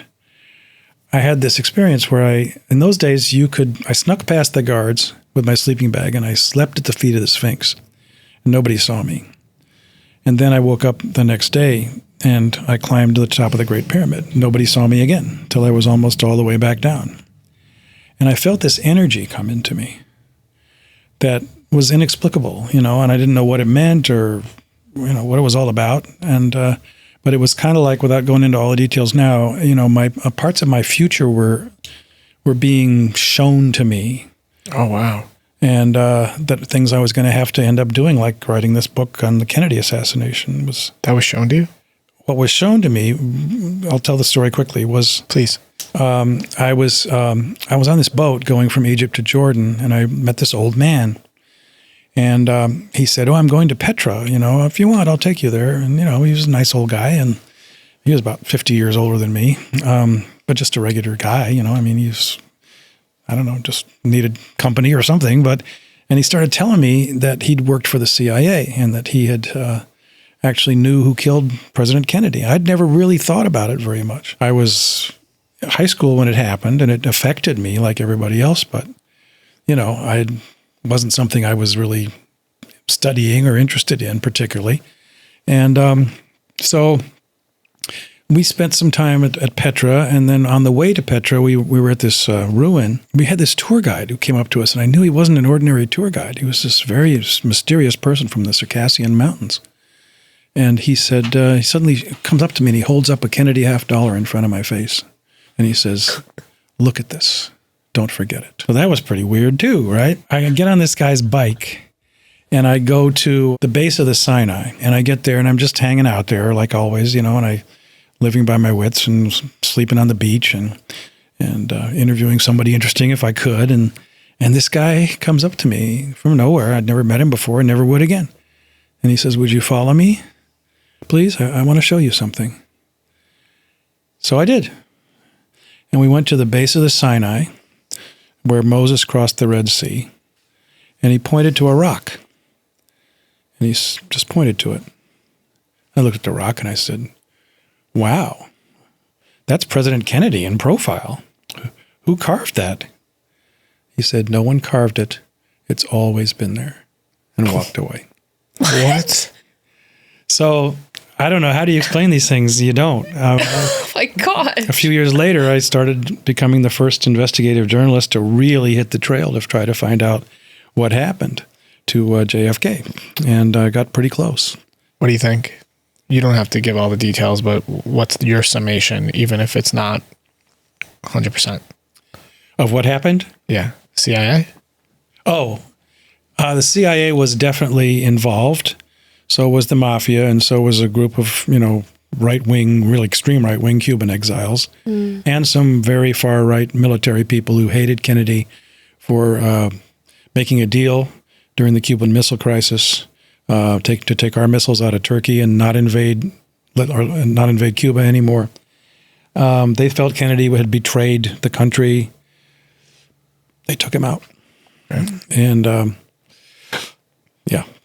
Speaker 1: I had this experience where in those days, I snuck past the guards with my sleeping bag, and I slept at the feet of the Sphinx, and nobody saw me. And then I woke up the next day, and I climbed to the top of the Great Pyramid. Nobody saw me again until I was almost all the way back down. And I felt this energy come into me that was inexplicable, and I didn't know what it meant or, what it was all about. And but it was kind of like, without going into all the details now, my parts of my future were being shown to me.
Speaker 3: Oh, wow.
Speaker 1: And that things I was going to have to end up doing, like writing this book on the Kennedy assassination, was...
Speaker 3: That was shown to you?
Speaker 1: What was shown to me, I'll tell the story quickly, was...
Speaker 3: Please.
Speaker 1: I was on this boat going from Egypt to Jordan, and I met this old man. And he said, I'm going to Petra. If you want, I'll take you there. And, he was a nice old guy, and he was about 50 years older than me, but just a regular guy, he was... I don't know, just needed company or something. And he started telling me that he'd worked for the CIA and that he had actually knew who killed President Kennedy. I'd never really thought about it very much. I was in high school when it happened, and it affected me like everybody else. But, it wasn't something I was really studying or interested in particularly. And so... we spent some time at Petra, and then on the way to Petra, we were at this ruin. We had this tour guide who came up to us, and I knew he wasn't an ordinary tour guide. He was this very mysterious person from the Circassian Mountains. And he said, he suddenly comes up to me, and he holds up a Kennedy $50 in front of my face. And he says, look at this. Don't forget it. So that was pretty weird too, right? I get on this guy's bike, and I go to the base of the Sinai, and I get there, and I'm just hanging out there like always, and I... living by my wits and sleeping on the beach and interviewing somebody interesting if I could. And this guy comes up to me from nowhere. I'd never met him before and never would again. And he says, would you follow me, please? I want to show you something. So I did. And we went to the base of the Sinai where Moses crossed the Red Sea. And he pointed to a rock. And he just pointed to it. I looked at the rock and I said, wow, that's President Kennedy in profile. Who carved that? He said, no one carved it. It's always been there, and walked away.
Speaker 3: What?
Speaker 1: So I don't know. How do you explain these things? You don't.
Speaker 2: Oh my God.
Speaker 1: A few years later, I started becoming the first investigative journalist to really hit the trail to try to find out what happened to JFK. And I got pretty close.
Speaker 3: What do you think? You don't have to give all the details, but what's your summation, even if it's not 100%?
Speaker 1: Of what happened?
Speaker 3: Yeah. CIA?
Speaker 1: Oh, the CIA was definitely involved. So was the mafia, and so was a group of, right-wing, really extreme right-wing Cuban exiles, and some very far-right military people who hated Kennedy for making a deal during the Cuban Missile Crisis to take our missiles out of Turkey and not invade Cuba anymore. They felt Kennedy had betrayed the country. They took him out. Okay. And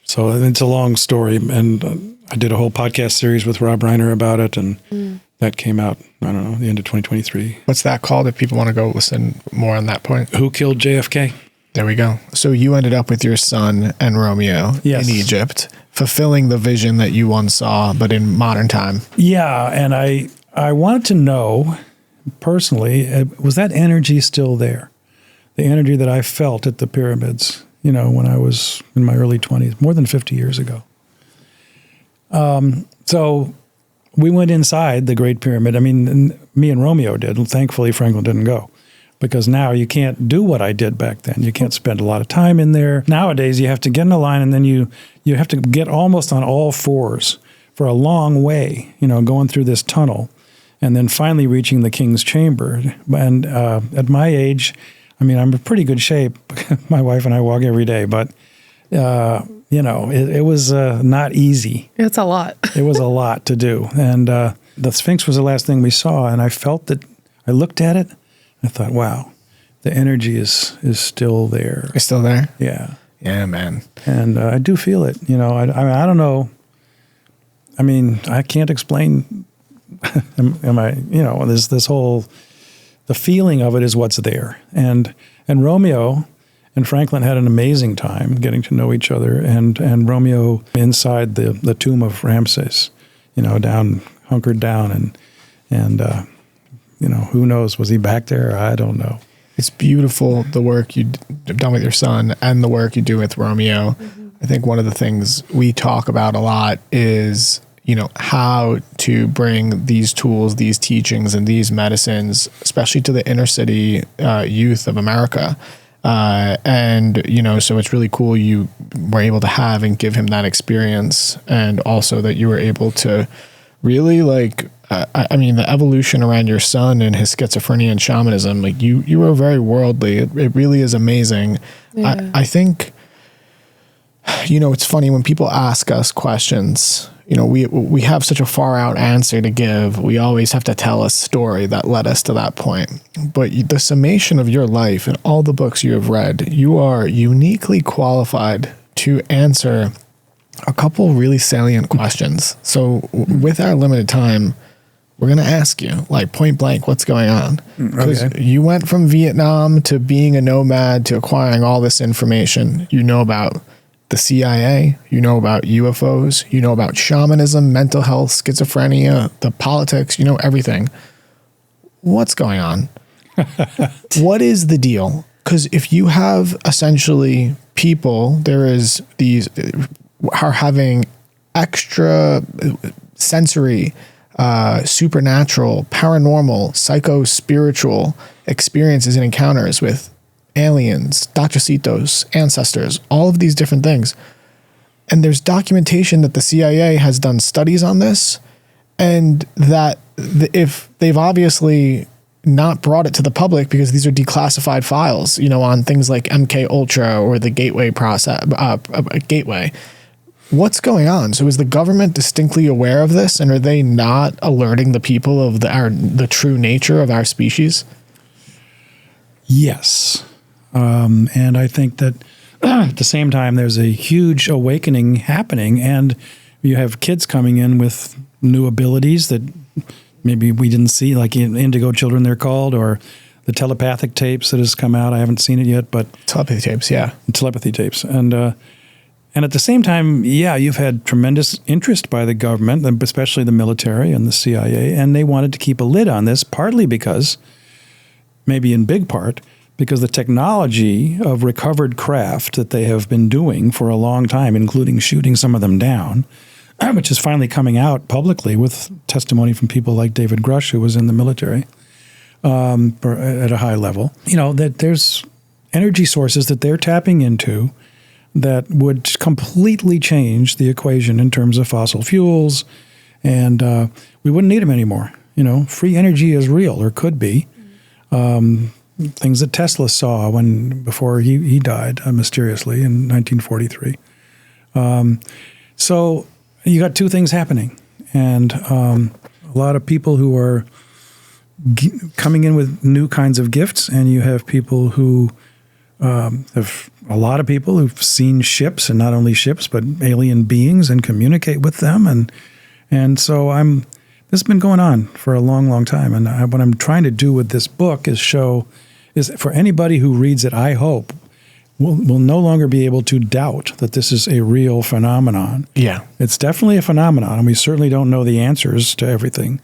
Speaker 1: so it's a long story. And I did a whole podcast series with Rob Reiner about it, and that came out, I don't know, the end of 2023.
Speaker 3: What's that called if people want to go listen more on that point?
Speaker 1: Who Killed JFK?
Speaker 3: There we go. So you ended up with your son and Romeo in Egypt, fulfilling the vision that you once saw, but in modern time. Yeah,
Speaker 1: and I wanted to know, personally, was that energy still there? The energy that I felt at the pyramids, when I was in my early 20s, more than 50 years ago. So we went inside the Great Pyramid. I mean, me and Romeo did, and thankfully Franklin didn't go. Because now you can't do what I did back then. You can't spend a lot of time in there. Nowadays, you have to get in a line, and then you have to get almost on all fours for a long way, going through this tunnel, and then finally reaching the king's chamber. And at my age, I'm in pretty good shape. My wife and I walk every day, but it was not easy.
Speaker 2: It's a lot.
Speaker 1: It was a lot to do. And the Sphinx was the last thing we saw, and I felt that I looked at it. I thought, wow, the energy is still there.
Speaker 3: It's still there?
Speaker 1: Yeah.
Speaker 3: Yeah, man.
Speaker 1: And I do feel it. I don't know. I mean, I can't explain. This whole, the feeling of it is what's there. And Romeo and Franklin had an amazing time getting to know each other. And Romeo inside the tomb of Ramses, hunkered down and who knows? Was he back there? I don't know.
Speaker 3: It's beautiful, the work you've done with your son and the work you do with Romeo. Mm-hmm. I think one of the things we talk about a lot is, how to bring these tools, these teachings, and these medicines, especially to the inner city youth of America. So it's really cool you were able to have and give him that experience, and also that you were able to really the evolution around your son and his schizophrenia and shamanism, you were very worldly. It really is amazing. Yeah. I think, it's funny when people ask us questions, we have such a far out answer to give. We always have to tell a story that led us to that point. But the summation of your life and all the books you have read, you are uniquely qualified to answer a couple really salient questions. So with our limited time, we're going to ask you, point blank, what's going on? Because you went from Vietnam to being a nomad to acquiring all this information. You know about the CIA, you know about UFOs, you know about shamanism, mental health, schizophrenia, the politics, everything. What's going on? What is the deal? Because if you have essentially people, are having extra sensory, supernatural, paranormal, psycho-spiritual experiences and encounters with aliens, Dachecitos, ancestors, all of these different things. And there's documentation that the CIA has done studies on this, and that if they've obviously not brought it to the public because these are declassified files, on things like MK Ultra or the Gateway process, Gateway. What's going on? So is the government distinctly aware of this, and are they not alerting the people of the true nature of our species?
Speaker 1: Yes. And I think that at the same time, there's a huge awakening happening, and you have kids coming in with new abilities that maybe we didn't see, like Indigo Children, they're called, or the telepathic tapes that has come out. I haven't seen it yet, but
Speaker 3: telepathy tapes, yeah.
Speaker 1: Telepathy tapes. And And at the same time, yeah, you've had tremendous interest by the government, especially the military and the CIA, and they wanted to keep a lid on this, partly because, maybe in big part, because the technology of recovered craft that they have been doing for a long time, including shooting some of them down, which is finally coming out publicly with testimony from people like David Grush, who was in the military at a high level, that there's energy sources that they're tapping into that would completely change the equation in terms of fossil fuels, and we wouldn't need them anymore. Free energy is real, or could be. Things that Tesla saw before he died mysteriously in 1943. So you got two things happening, and a lot of people who are coming in with new kinds of gifts, and you have people who have a lot of people who've seen ships, and not only ships, but alien beings, and communicate with them. And so this has been going on for a long, long time. And what I'm trying to do with this book is for anybody who reads it, I hope, will no longer be able to doubt that this is a real phenomenon. Yeah. It's definitely a phenomenon, and we certainly don't know the answers to everything.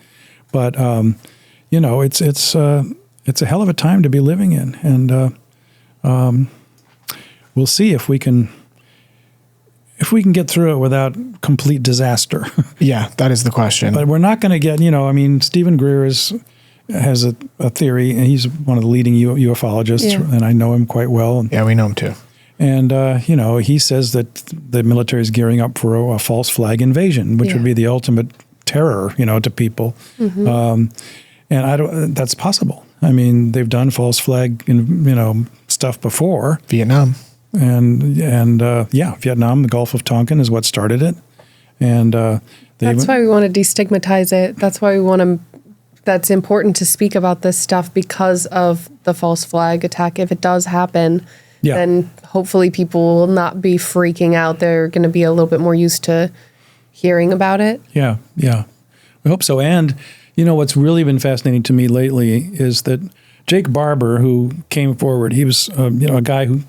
Speaker 1: But, it's a hell of a time to be living in. And we'll see if we can get through it without complete disaster. Yeah, that is the question. But we're not going to get, Stephen Greer has a theory, and he's one of the leading ufologists, and I know him quite well. Yeah, we know him too. And, he says that the military is gearing up for a false flag invasion, which would be the ultimate terror, to people. Mm-hmm. And that's possible. They've done false flag, stuff before. Vietnam. And Vietnam, the Gulf of Tonkin is what started it. And that's why we want to destigmatize it. That's why that's important to speak about this stuff, because of the false flag attack. If it does happen, then hopefully people will not be freaking out. They're going to be a little bit more used to hearing about it. Yeah. We hope so. And, what's really been fascinating to me lately is that Jake Barber, who came forward, he was, a guy who,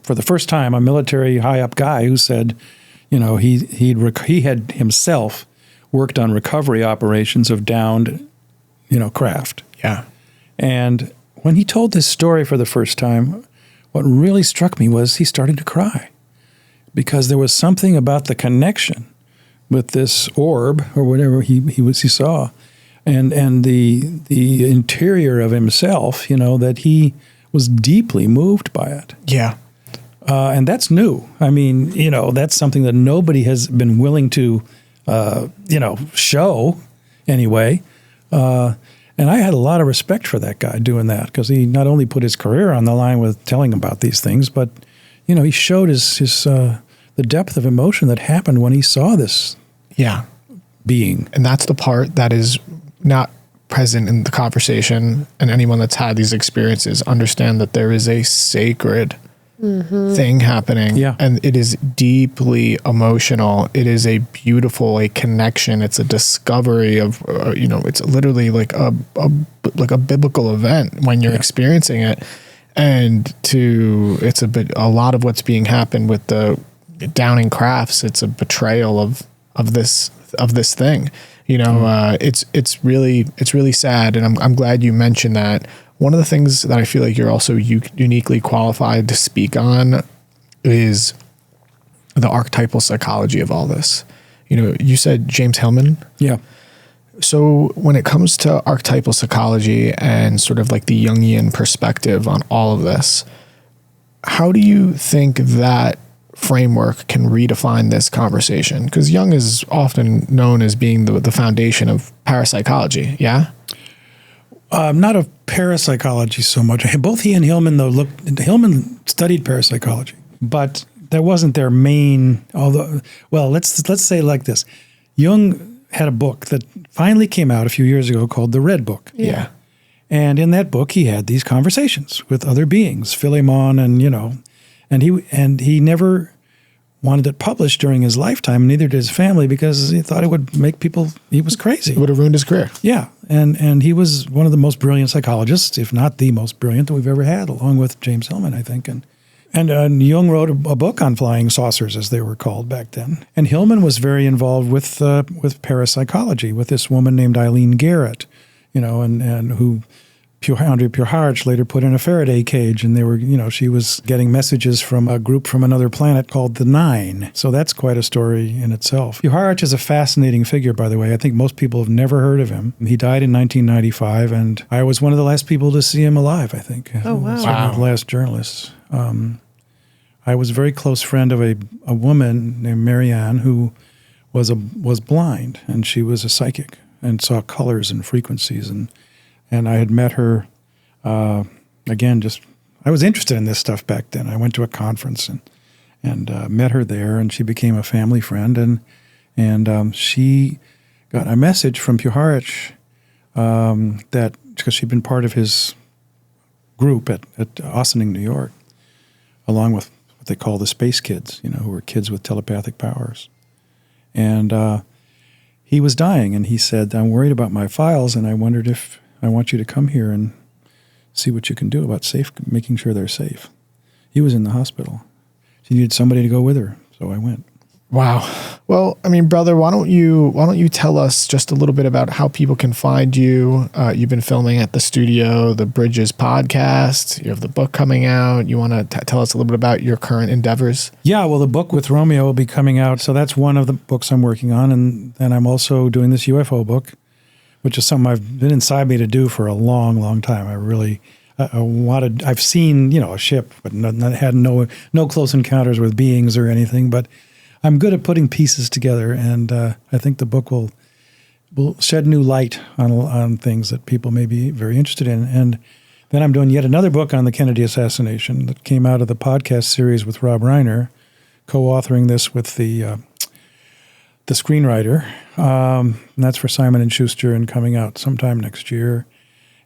Speaker 1: for the first time, a military high-up guy who said, he had himself worked on recovery operations of downed, craft. Yeah. And when he told this story for the first time, what really struck me was he started to cry, because there was something about the connection with this orb or whatever he saw, and the interior of himself, that he was deeply moved by it. Yeah. And that's new. That's something that nobody has been willing to, show anyway. And I had a lot of respect for that guy doing that, because he not only put his career on the line with telling about these things, but, he showed his the depth of emotion that happened when he saw this being. And that's the part that is not present in the conversation, and anyone that's had these experiences understand that there is a sacred thing happening, and it is deeply emotional. It is a beautiful connection. It's a discovery of it's literally like a biblical event when you're experiencing it. And it's a lot of what's being happened with the downing crafts. It's a betrayal of this thing. It's really sad, and I'm glad you mentioned that. One of the things that I feel like you're also uniquely qualified to speak on is the archetypal psychology of all this. You said James Hillman. Yeah. So when it comes to archetypal psychology and sort of like the Jungian perspective on all of this, how do you think that framework can redefine this conversation? Because Jung is often known as being the foundation of parapsychology. Yeah. Not of parapsychology so much. Both he and Hillman, though, Hillman studied parapsychology, but that wasn't their main. Although, well, let's say it like this: Jung had a book that finally came out a few years ago called The Red Book. Yeah, and in that book, he had these conversations with other beings, Philemon, and he never wanted it published during his lifetime, neither did his family, because he thought it would make people, he was crazy. It would have ruined his career. Yeah, and he was one of the most brilliant psychologists, if not the most brilliant that we've ever had, along with James Hillman, I think. And And Jung wrote a book on flying saucers, as they were called back then. And Hillman was very involved with parapsychology, with this woman named Eileen Garrett, and who Andrei Puharich later put in a Faraday cage, and they were, she was getting messages from a group from another planet called the Nine. So that's quite a story in itself. Puharich is a fascinating figure, by the way. I think most people have never heard of him. He died in 1995, and I was one of the last people to see him alive, I think.
Speaker 2: Oh, wow.
Speaker 1: One of the last journalists. I was a very close friend of a woman named Marianne who was blind, and she was a psychic and saw colors and frequencies, and I had met her, again, I was interested in this stuff back then. I went to a conference and met her there, and she became a family friend, and she got a message from Puharich that, because she'd been part of his group at Ossining, New York, along with what they call the space kids, who were kids with telepathic powers. And he was dying, and he said, I'm worried about my files, and I wondered if I want you to come here and see what you can do about making sure they're safe. He was in the hospital. She needed somebody to go with her, so I went.
Speaker 3: Wow. Well, brother, why don't you tell us just a little bit about how people can find you? You've been filming at the studio, the Bridges podcast. You have the book coming out. You want to tell us a little bit about your current endeavors?
Speaker 1: Yeah, well, the book with Romeo will be coming out. So that's one of the books I'm working on. And I'm also doing this UFO book, which is something I've been inside me to do for a long, long time. I really wanted. I've seen, a ship, but had no close encounters with beings or anything. But I'm good at putting pieces together, and I think the book will shed new light on things that people may be very interested in. And then I'm doing yet another book on the Kennedy assassination that came out of the podcast series with Rob Reiner, co-authoring this with the screenwriter. And that's for Simon & Schuster and coming out sometime next year.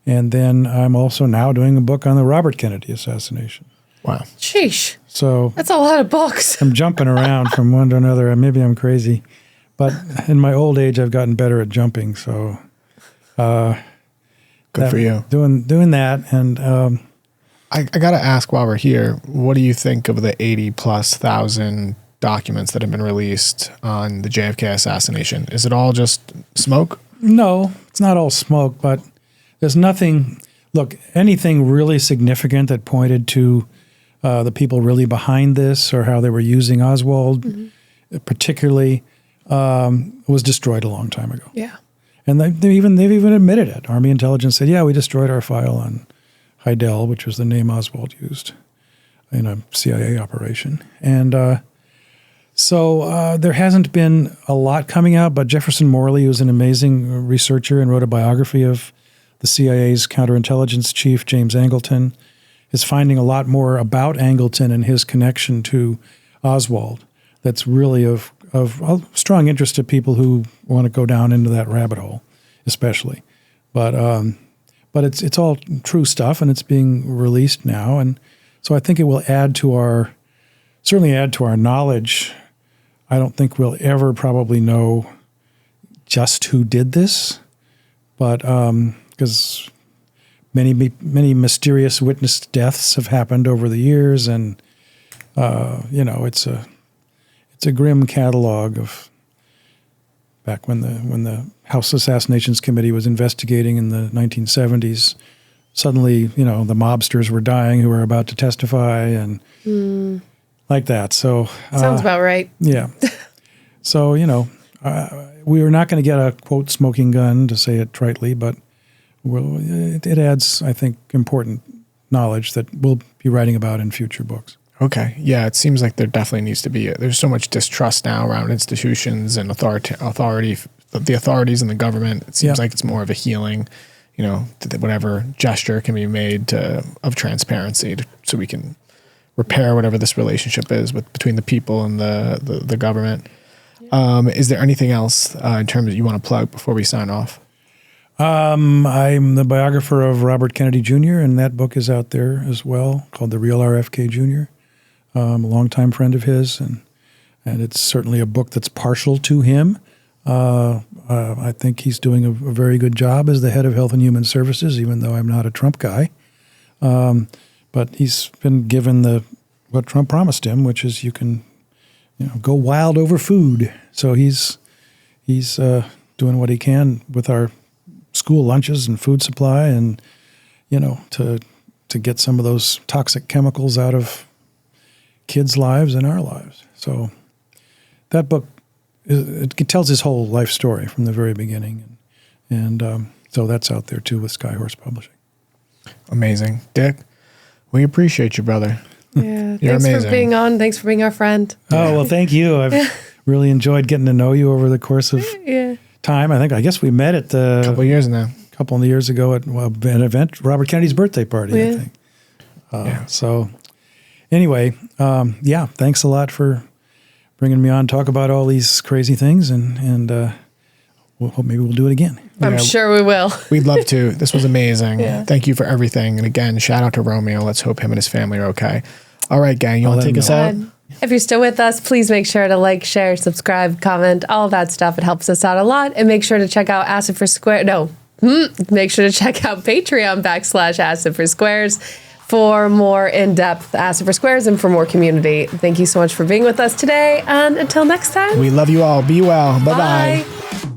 Speaker 1: And then I'm also now doing a book on the Robert Kennedy assassination.
Speaker 3: Wow.
Speaker 2: Sheesh.
Speaker 1: So
Speaker 2: that's a lot of books.
Speaker 1: I'm jumping around from one to another. Maybe I'm crazy. But in my old age, I've gotten better at jumping. So
Speaker 3: good for you.
Speaker 1: Doing that. And
Speaker 3: I got to ask while we're here, what do you think of the 80,000+ documents that have been released on the JFK assassination? Is it all just smoke?
Speaker 1: No, it's not all smoke, but there's nothing. Look, anything really significant that pointed to the people really behind this or how they were using Oswald, particularly, was destroyed a long time ago.
Speaker 2: Yeah,
Speaker 1: and they've even admitted it. Army intelligence said, "Yeah, we destroyed our file on Heidel, which was the name Oswald used in a CIA operation." And so there hasn't been a lot coming out, but Jefferson Morley, who's an amazing researcher and wrote a biography of the CIA's counterintelligence chief, James Angleton, is finding a lot more about Angleton and his connection to Oswald that's really of strong interest to people who want to go down into that rabbit hole, especially. But it's all true stuff, and it's being released now. And so I think it will certainly add to our knowledge. I don't think we'll ever probably know just who did this, but because many mysterious witnessed deaths have happened over the years, and it's a grim catalog of back when the House Assassinations Committee was investigating in the 1970s. Suddenly, the mobsters were dying who were about to testify, and like that. So
Speaker 2: sounds about right.
Speaker 1: Yeah. So we are not going to get a quote smoking gun, to say it tritely, but it adds, I think, important knowledge that we'll be writing about in future books.
Speaker 3: Okay. Yeah, it seems like there definitely needs to be there's so much distrust now around institutions and authority, the authorities and the government. It seems like it's more of a healing, whatever gesture can be made of transparency so we can repair whatever this relationship is between the people and the government. Is there anything else in terms that you want to plug before we sign off?
Speaker 1: I'm the biographer of Robert Kennedy Jr., and that book is out there as well, called The Real RFK Jr. I'm a longtime friend of his, and it's certainly a book that's partial to him. I think he's doing a very good job as the head of Health and Human Services, even though I'm not a Trump guy. But he's been given the what Trump promised him, which is you can, go wild over food. So he's doing what he can with our school lunches and food supply, and to get some of those toxic chemicals out of kids' lives and our lives. So that book, it tells his whole life story from the very beginning, and so that's out there too with Skyhorse Publishing.
Speaker 3: Amazing, Dick. We appreciate you, brother.
Speaker 2: Yeah,
Speaker 3: You're
Speaker 2: thanks
Speaker 3: amazing.
Speaker 2: for being on. Thanks for being our friend.
Speaker 1: Oh, well, thank you. I've really enjoyed getting to know you over the course of time. I guess we met at
Speaker 3: A couple years now.
Speaker 1: A couple of years ago at an event, Robert Kennedy's birthday party, I think. So anyway, thanks a lot for bringing me on, talk about all these crazy things, and maybe we'll do it again.
Speaker 2: I'm sure we will.
Speaker 3: We'd love to. This was amazing.
Speaker 2: Yeah.
Speaker 3: Thank you for everything. And again, shout out to Romeo. Let's hope him and his family are okay. All right, gang, you want to take us out?
Speaker 2: If you're still with us, please make sure to like, share, subscribe, comment, all of that stuff. It helps us out a lot. And make sure to check out Acid for Square. Make sure to check out Patreon /Acid for Squares for more in-depth Acid for Squares and for more community. Thank you so much for being with us today. And until next time.
Speaker 3: We love you all. Be well. Bye-bye.
Speaker 2: Bye.